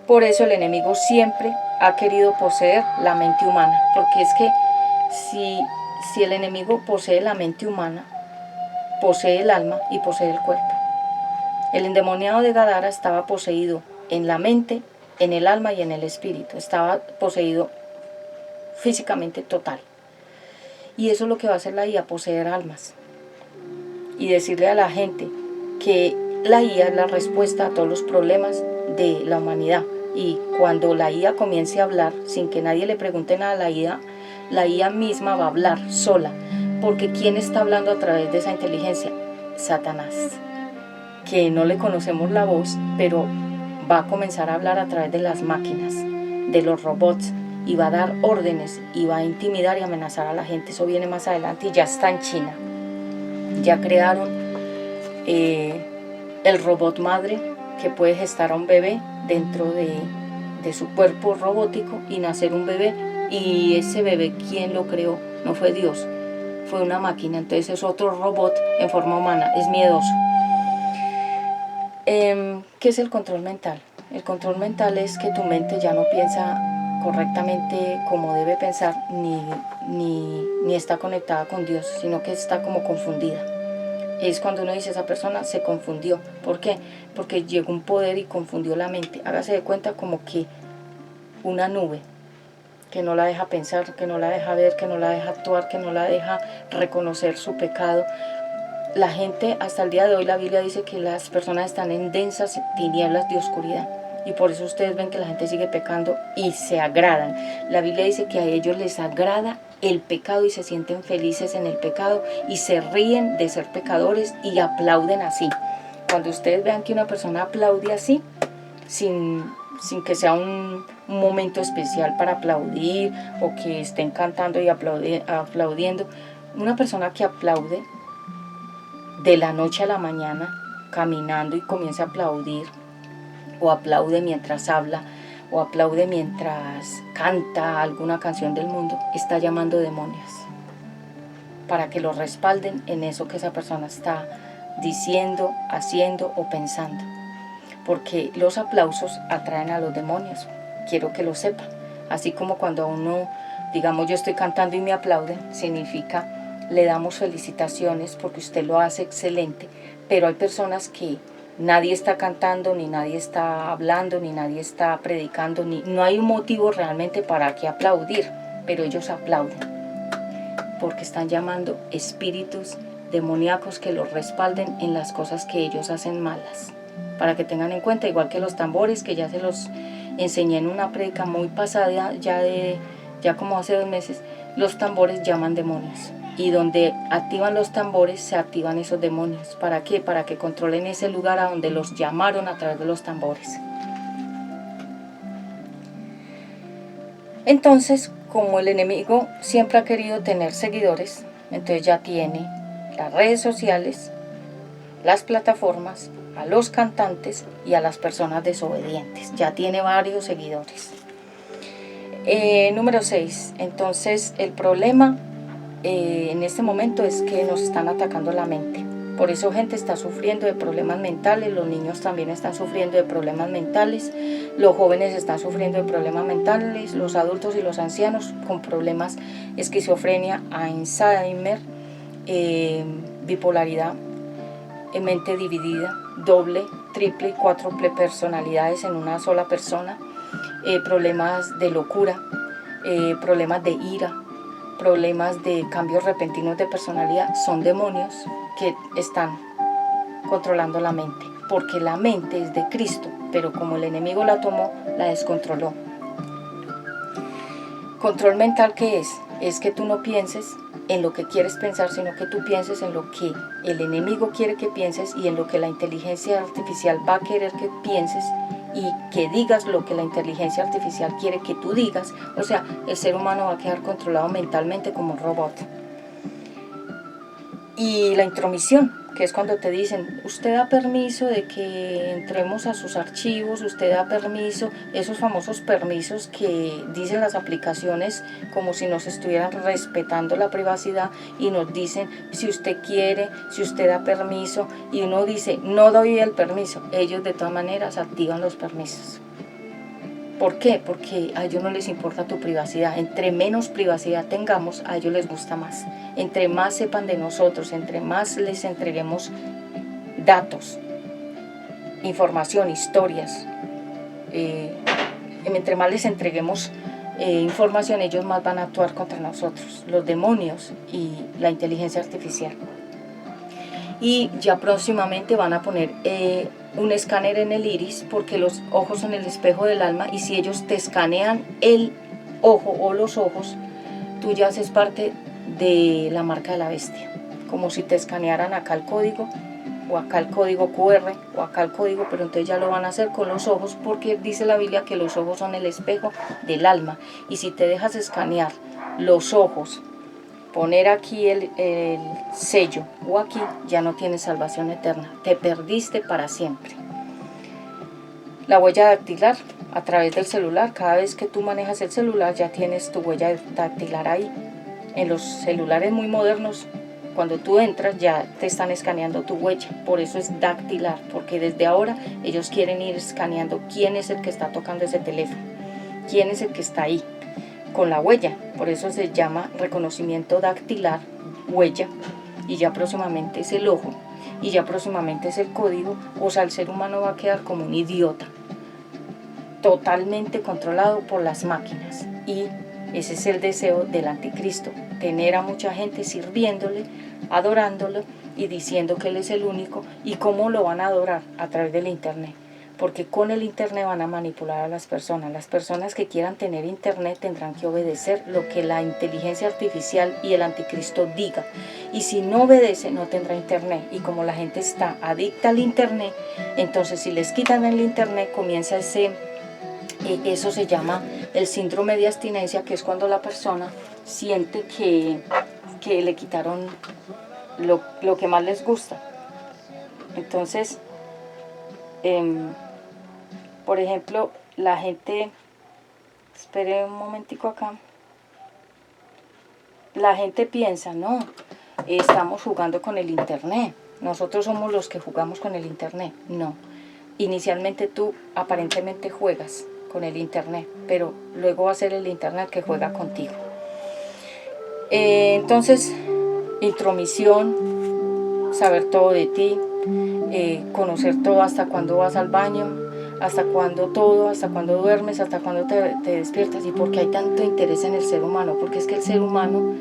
Por eso el enemigo siempre ha querido poseer la mente humana, porque es que si el enemigo posee la mente humana, posee el alma y posee el cuerpo. El endemoniado de Gadara estaba poseído en la mente, en el alma y en el espíritu. Estaba poseído físicamente total. Y eso es lo que va a hacer la IA, poseer almas. Y decirle a la gente que la IA es la respuesta a todos los problemas de la humanidad. Y cuando la IA comience a hablar, sin que nadie le pregunte nada a la IA misma va a hablar sola. Porque ¿quién está hablando a través de esa inteligencia? Satanás. Que no le conocemos la voz, pero va a comenzar a hablar a través de las máquinas, de los robots, y va a dar órdenes, y va a intimidar y amenazar a la gente. Eso viene más adelante y ya está en China. Ya crearon el robot madre, que puede gestar a un bebé dentro de su cuerpo robótico y nacer un bebé. Y ese bebé, ¿quién lo creó? No fue Dios, fue una máquina. Entonces es otro robot en forma humana, es miedoso. ¿Qué es el control mental? El control mental es que tu mente ya no piensa correctamente como debe pensar, ni está conectada con Dios, sino que está como confundida. Es cuando uno dice, esa persona se confundió. ¿Por qué? Porque llegó un poder y confundió la mente. Hágase de cuenta como que una nube que no la deja pensar, que no la deja ver, que no la deja actuar, que no la deja reconocer su pecado. La gente, hasta el día de hoy, la Biblia dice que las personas están en densas tinieblas de oscuridad. Y por eso ustedes ven que la gente sigue pecando y se agradan. La Biblia dice que a ellos les agrada el pecado y se sienten felices en el pecado y se ríen de ser pecadores y aplauden así. Cuando ustedes vean que una persona aplaude así, sin que sea un momento especial para aplaudir o que estén cantando y aplaudiendo, una persona que aplaude de la noche a la mañana, caminando y comienza a aplaudir, o aplaude mientras habla, o aplaude mientras canta alguna canción del mundo, está llamando demonios para que lo respalden en eso que esa persona está diciendo, haciendo o pensando. Porque los aplausos atraen a los demonios, quiero que lo sepan. Así como cuando a uno, digamos, yo estoy cantando y me aplauden, significa le damos felicitaciones porque usted lo hace excelente, pero hay personas que nadie está cantando, ni nadie está hablando, ni nadie está predicando, no hay un motivo realmente para que aplaudir, pero ellos aplauden porque están llamando espíritus demoníacos que los respalden en las cosas que ellos hacen malas. Para que tengan en cuenta, igual que los tambores, que ya se los enseñé en una prédica muy pasada, ya como hace 2 meses, los tambores llaman demonios. Y donde activan los tambores, se activan esos demonios. ¿Para qué? Para que controlen ese lugar a donde los llamaron a través de los tambores. Entonces, como el enemigo siempre ha querido tener seguidores, entonces ya tiene las redes sociales, las plataformas, a los cantantes y a las personas desobedientes. Ya tiene varios seguidores. Número 6. Entonces, el problema en este momento es que nos están atacando la mente. Por eso gente está sufriendo de problemas mentales, los niños también están sufriendo de problemas mentales, los jóvenes están sufriendo de problemas mentales, los adultos y los ancianos con problemas, esquizofrenia, Alzheimer, bipolaridad, mente dividida, doble, triple y cuádruple personalidades en una sola persona, problemas de locura, problemas de ira, problemas de cambios repentinos de personalidad, son demonios que están controlando la mente, porque la mente es de Cristo, pero como el enemigo la tomó, la descontroló. Control mental, ¿qué es? Es que tú no pienses en lo que quieres pensar, sino que tú pienses en lo que el enemigo quiere que pienses y en lo que la inteligencia artificial va a querer que pienses, y que digas lo que la inteligencia artificial quiere que tú digas. O sea, el ser humano va a quedar controlado mentalmente como un robot. Y la intromisión, que es cuando te dicen, usted da permiso de que entremos a sus archivos, usted da permiso, esos famosos permisos que dicen las aplicaciones como si nos estuvieran respetando la privacidad, y nos dicen si usted quiere, si usted da permiso, y uno dice, no doy el permiso. Ellos de todas maneras activan los permisos. ¿Por qué? Porque a ellos no les importa tu privacidad. Entre menos privacidad tengamos, a ellos les gusta más. Entre más sepan de nosotros, entre más les entreguemos datos, información, historias, entre más les entreguemos información, ellos más van a actuar contra nosotros, los demonios y la inteligencia artificial. Y ya próximamente van a poner un escáner en el iris, porque los ojos son el espejo del alma, y si ellos te escanean el ojo o los ojos, tú ya haces parte de la marca de la bestia, como si te escanearan acá el código, o acá el código QR, o acá el código, pero entonces ya lo van a hacer con los ojos, porque dice la Biblia que los ojos son el espejo del alma, y si te dejas escanear los ojos, poner aquí el sello o aquí, ya no tienes salvación eterna, te perdiste para siempre. La huella dactilar a través del celular, cada vez que tú manejas el celular ya tienes tu huella dactilar ahí. En los celulares muy modernos, cuando tú entras ya te están escaneando tu huella, por eso es dactilar, porque desde ahora ellos quieren ir escaneando quién es el que está tocando ese teléfono, quién es el que está ahí con la huella, por eso se llama reconocimiento dactilar, huella, y ya próximamente es el ojo, y ya próximamente es el código. O sea, el ser humano va a quedar como un idiota, totalmente controlado por las máquinas, y ese es el deseo del anticristo, tener a mucha gente sirviéndole, adorándolo y diciendo que él es el único. ¿Y cómo lo van a adorar? A través del internet, porque con el internet van a manipular a las personas. Las personas que quieran tener internet tendrán que obedecer lo que la inteligencia artificial y el anticristo diga, y si no obedece no tendrá internet. Y como la gente está adicta al internet, entonces si les quitan el internet comienza eso se llama el síndrome de abstinencia, que es cuando la persona siente que le quitaron lo que más les gusta. Entonces, por ejemplo, la gente, espere un momentico acá, la gente piensa, no, estamos jugando con el internet, nosotros somos los que jugamos con el internet. No, inicialmente tú aparentemente juegas con el internet, pero luego va a ser el internet que juega contigo. Entonces, intromisión, saber todo de ti, conocer todo, hasta cuando vas al baño, hasta cuando todo, hasta cuando duermes, hasta cuando te despiertas. ¿Y por qué hay tanto interés en el ser humano? Porque es que el ser humano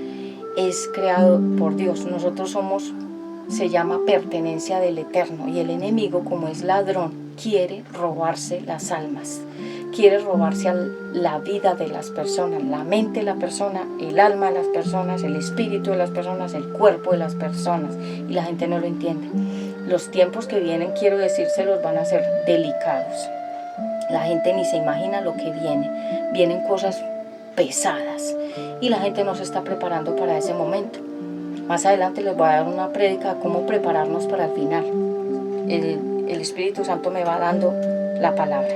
es creado por Dios. Nosotros somos, se llama pertenencia del Eterno, y el enemigo, como es ladrón, quiere robarse las almas, quiere robarse la vida de las personas, la mente de la persona, el alma de las personas, el espíritu de las personas, el cuerpo de las personas, y la gente no lo entiende. Los tiempos que vienen, quiero decírselos, van a ser delicados. La gente ni se imagina lo que viene. Vienen cosas pesadas y la gente no se está preparando para ese momento. Más adelante les voy a dar una prédica de cómo prepararnos para el final. El Espíritu Santo me va dando la palabra.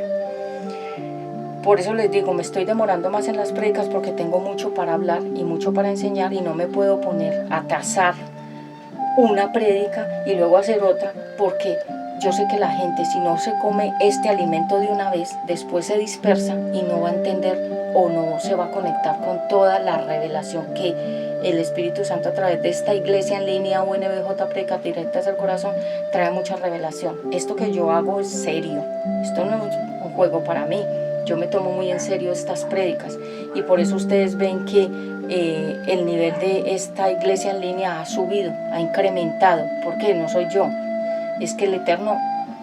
Por eso les digo, me estoy demorando más en las prédicas, porque tengo mucho para hablar y mucho para enseñar, y no me puedo poner a atrasar una prédica y luego hacer otra, porque yo sé que la gente, si no se come este alimento de una vez, después se dispersa y no va a entender o no se va a conectar con toda la revelación que el Espíritu Santo, a través de esta iglesia en línea UNBJ Prédicas Directas al Corazón, trae mucha revelación. Esto que yo hago es serio, esto no es un juego para mí. Yo me tomo muy en serio estas prédicas, y por eso ustedes ven que el nivel de esta iglesia en línea ha subido, ha incrementado. ¿Por qué? No soy yo, es que el Eterno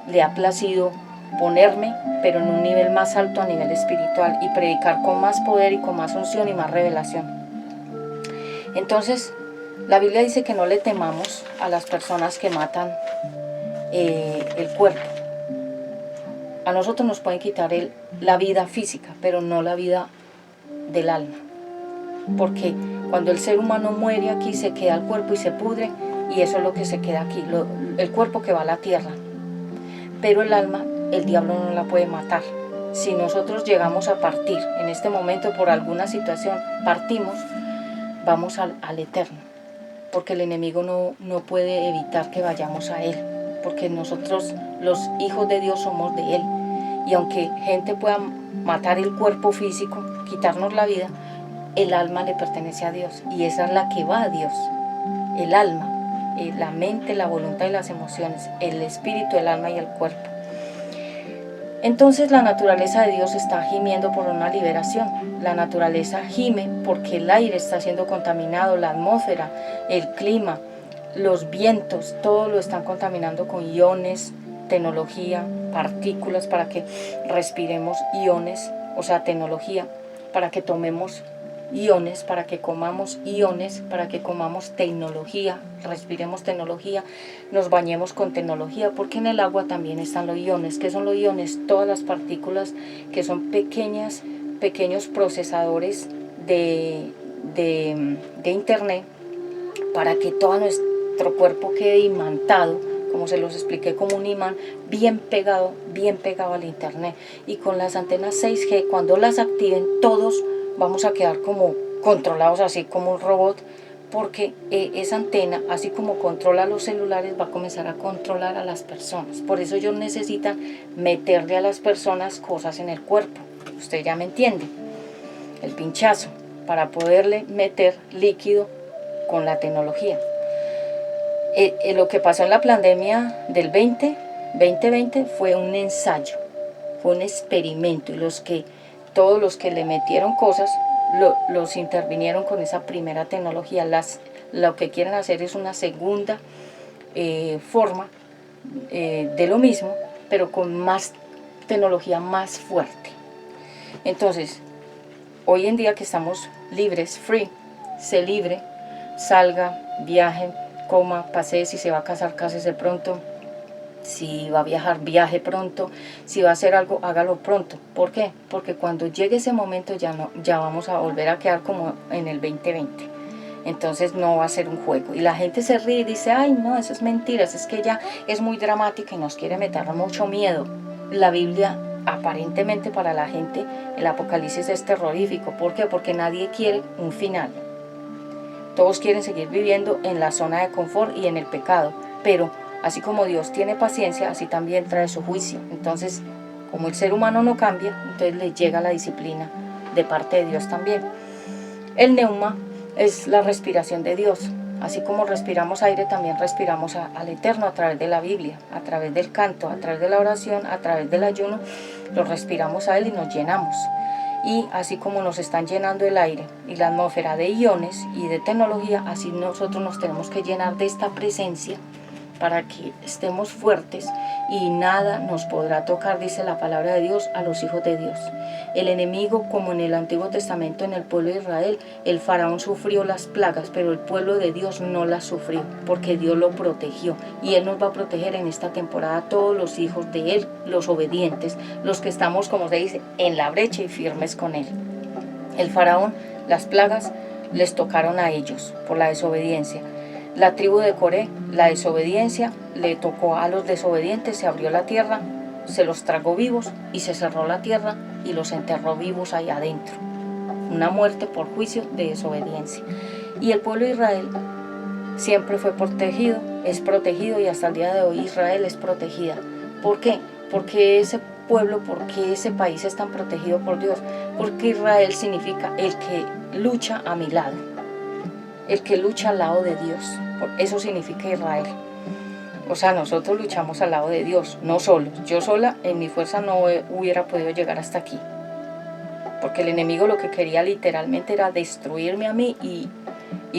le ha placido ponerme, pero en un nivel más alto a nivel espiritual, y predicar con más poder y con más unción y más revelación. Entonces, la Biblia dice que no le temamos a las personas que matan el cuerpo. A nosotros nos pueden quitar la vida física, pero no la vida del alma. Porque cuando el ser humano muere aquí, se queda el cuerpo y se pudre, y eso es lo que se queda aquí, el cuerpo que va a la tierra. Pero el alma, el diablo no la puede matar. Si nosotros llegamos a partir, en este momento por alguna situación, partimos, vamos al Eterno. Porque el enemigo no puede evitar que vayamos a Él. Porque nosotros, los hijos de Dios, somos de Él. Y aunque gente pueda matar el cuerpo físico, quitarnos la vida, el alma le pertenece a Dios. Y esa es la que va a Dios. El alma, la mente, la voluntad y las emociones, el espíritu, el alma y el cuerpo. Entonces la naturaleza de Dios está gimiendo por una liberación. La naturaleza gime porque el aire está siendo contaminado, la atmósfera, el clima, los vientos, todo lo están contaminando con iones, tecnología, partículas para que respiremos iones, o sea, tecnología, para que tomemos iones, para que comamos iones, para que comamos tecnología, respiremos tecnología, nos bañemos con tecnología, porque en el agua también están los iones. ¿Qué son los iones? Todas las partículas que son pequeños procesadores de internet, para que todo nuestro cuerpo quede imantado, como se los expliqué, como un imán bien pegado al internet. Y con las antenas 6G, cuando las activen, todos vamos a quedar como controlados, así como un robot, porque esa antena, así como controla los celulares, va a comenzar a controlar a las personas. Por eso ellos necesitan meterle a las personas cosas en el cuerpo. Usted ya me entiende, el pinchazo, para poderle meter líquido con la tecnología. Lo que pasó en la pandemia del 2020 fue un ensayo, fue un experimento, y todos los que le metieron cosas los intervinieron con esa primera tecnología. Lo que quieren hacer es una segunda forma de lo mismo, pero con más tecnología más fuerte. Entonces, hoy en día que estamos libres, free, sé libre, salga, viaje, coma, pasee, si se va a casar, cásese pronto, si va a viajar, viaje pronto, si va a hacer algo, hágalo pronto. ¿Por qué? Porque cuando llegue ese momento ya vamos a volver a quedar como en el 2020. Entonces no va a ser un juego. Y la gente se ríe y dice, ay no, eso es mentiras, es que ella es muy dramática y nos quiere meter mucho miedo. La Biblia, aparentemente para la gente, el Apocalipsis es terrorífico. ¿Por qué? Porque nadie quiere un final. Todos quieren seguir viviendo en la zona de confort y en el pecado. Pero así como Dios tiene paciencia, así también trae su juicio. Entonces, como el ser humano no cambia, entonces le llega la disciplina de parte de Dios también. El neuma es la respiración de Dios. Así como respiramos aire, también respiramos al Eterno a través de la Biblia, a través del canto, a través de la oración, a través del ayuno. Lo respiramos a Él y nos llenamos. Y así como nos están llenando el aire y la atmósfera de iones y de tecnología, así nosotros nos tenemos que llenar de esta presencia para que estemos fuertes y nada nos podrá tocar, dice la palabra de Dios, a los hijos de Dios. El enemigo, como en el Antiguo Testamento en el pueblo de Israel, el faraón sufrió las plagas, pero el pueblo de Dios no las sufrió, porque Dios lo protegió. Y Él nos va a proteger en esta temporada a todos los hijos de Él, los obedientes, los que estamos, como se dice, en la brecha y firmes con Él. El faraón, las plagas les tocaron a ellos por la desobediencia. La tribu de Coré, la desobediencia, le tocó a los desobedientes, se abrió la tierra, se los tragó vivos y se cerró la tierra y los enterró vivos ahí adentro. Una muerte por juicio de desobediencia. Y el pueblo de Israel siempre fue protegido, es protegido, y hasta el día de hoy Israel es protegida. ¿Por qué? Porque ese pueblo, porque ese país es tan protegido por Dios. Porque Israel significa el que lucha a mi lado, el que lucha al lado de Dios. Eso significa Israel. O sea, nosotros luchamos al lado de Dios, no solos. Yo sola, en mi fuerza, no hubiera podido llegar hasta aquí, porque el enemigo lo que quería literalmente era destruirme a mí y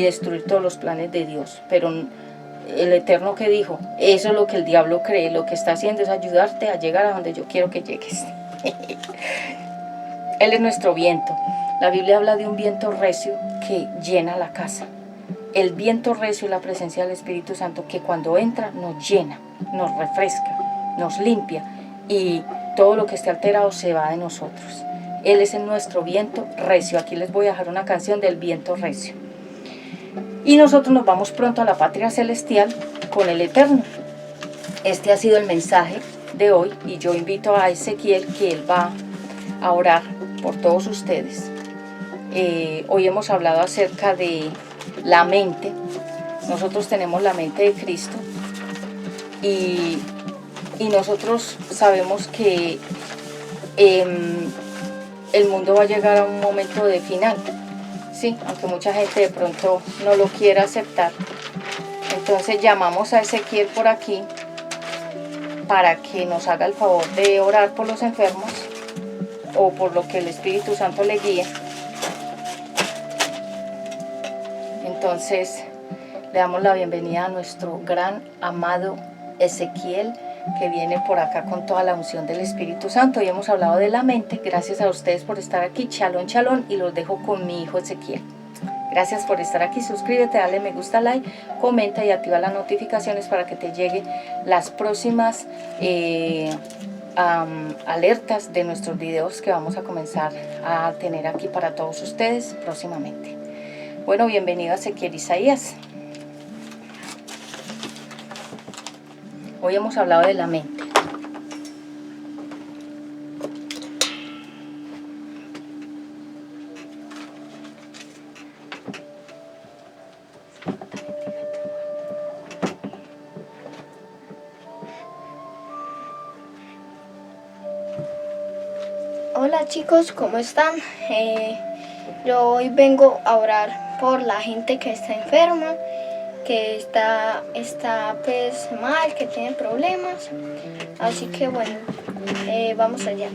destruir todos los planes de Dios. Pero el Eterno, que dijo, eso es lo que el diablo cree, lo que está haciendo es ayudarte a llegar a donde yo quiero que llegues. Él es nuestro viento. La Biblia habla de un viento recio que llena la casa. El viento recio es la presencia del Espíritu Santo, que cuando entra nos llena, nos refresca, nos limpia, y todo lo que esté alterado se va de nosotros. Él es nuestro viento recio. Aquí les voy a dejar una canción del viento recio. Y nosotros nos vamos pronto a la patria celestial con el Eterno. Este ha sido el mensaje de hoy, y yo invito a Ezequiel que él va a orar por todos ustedes. Hoy hemos hablado acerca de la mente. Nosotros tenemos la mente de Cristo, y nosotros sabemos que el mundo va a llegar a un momento de final, ¿sí? Aunque mucha gente de pronto no lo quiera aceptar. Entonces llamamos a Ezequiel por aquí para que nos haga el favor de orar por los enfermos o por lo que el Espíritu Santo le guíe. Entonces le damos la bienvenida a nuestro gran amado Ezequiel, que viene por acá con toda la unción del Espíritu Santo. Y hemos hablado de la mente. Gracias a ustedes por estar aquí. Shalom, shalom. Y los dejo con mi hijo Ezequiel. Gracias por estar aquí. Suscríbete, dale me gusta, like, comenta y activa las notificaciones para que te lleguen las próximas alertas de nuestros videos que vamos a comenzar a tener aquí para todos ustedes próximamente. Bueno, bienvenido a Ezequiel Isaías. Hoy hemos hablado de la mente. Hola chicos, ¿cómo están? Yo hoy vengo a orar por la gente que está enferma, que está pues mal, que tiene problemas. Así que bueno, vamos allá.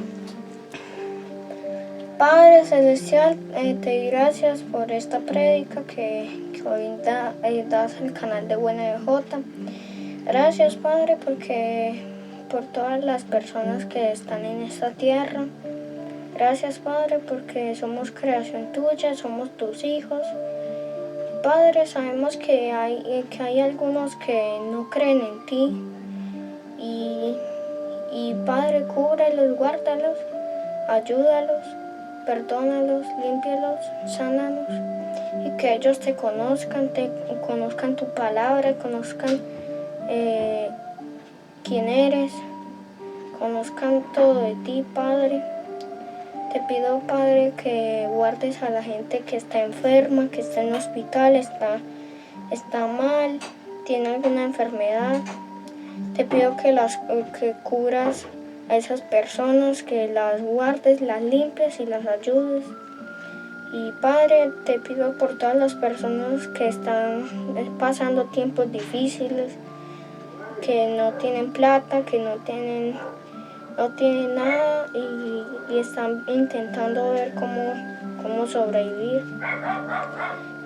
Padre Celestial, te doy gracias por esta prédica que hoy das al canal de Buena BJ. Gracias, Padre, por todas las personas que están en esta tierra. Gracias, Padre, porque somos creación tuya, somos tus hijos. Padre, sabemos que hay algunos que no creen en ti. Y Padre, cúbralos, guárdalos, ayúdalos, perdónalos, límpialos, sánalos. Y que ellos te conozcan tu palabra, conozcan quién eres, conozcan todo de ti, Padre. Te pido, Padre, que guardes a la gente que está enferma, que está en el hospital, está mal, tiene alguna enfermedad. Te pido que curas a esas personas, que las guardes, las limpies y las ayudes. Y Padre, te pido por todas las personas que están pasando tiempos difíciles, que no tienen plata, que no tienen nada y están intentando ver cómo sobrevivir.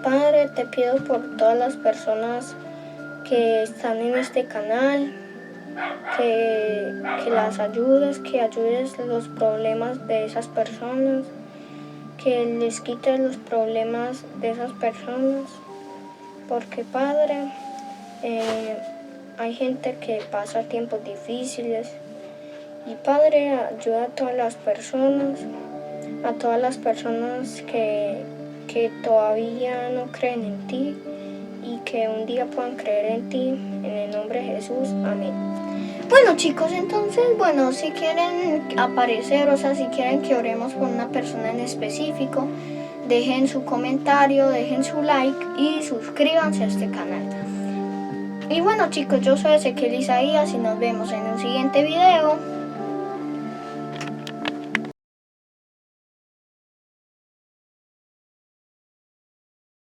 Padre, te pido por todas las personas que están en este canal, que las ayudes, que ayudes los problemas de esas personas, que les quites los problemas de esas personas, porque Padre, hay gente que pasa tiempos difíciles. Y Padre, ayuda a todas las personas que todavía no creen en ti y que un día puedan creer en ti, en el nombre de Jesús, amén. Bueno chicos, entonces, si quieren aparecer, si quieren que oremos por una persona en específico, dejen su comentario, dejen su like y suscríbanse a este canal. Y bueno chicos, yo soy Ezequiel Isaías y nos vemos en un siguiente video.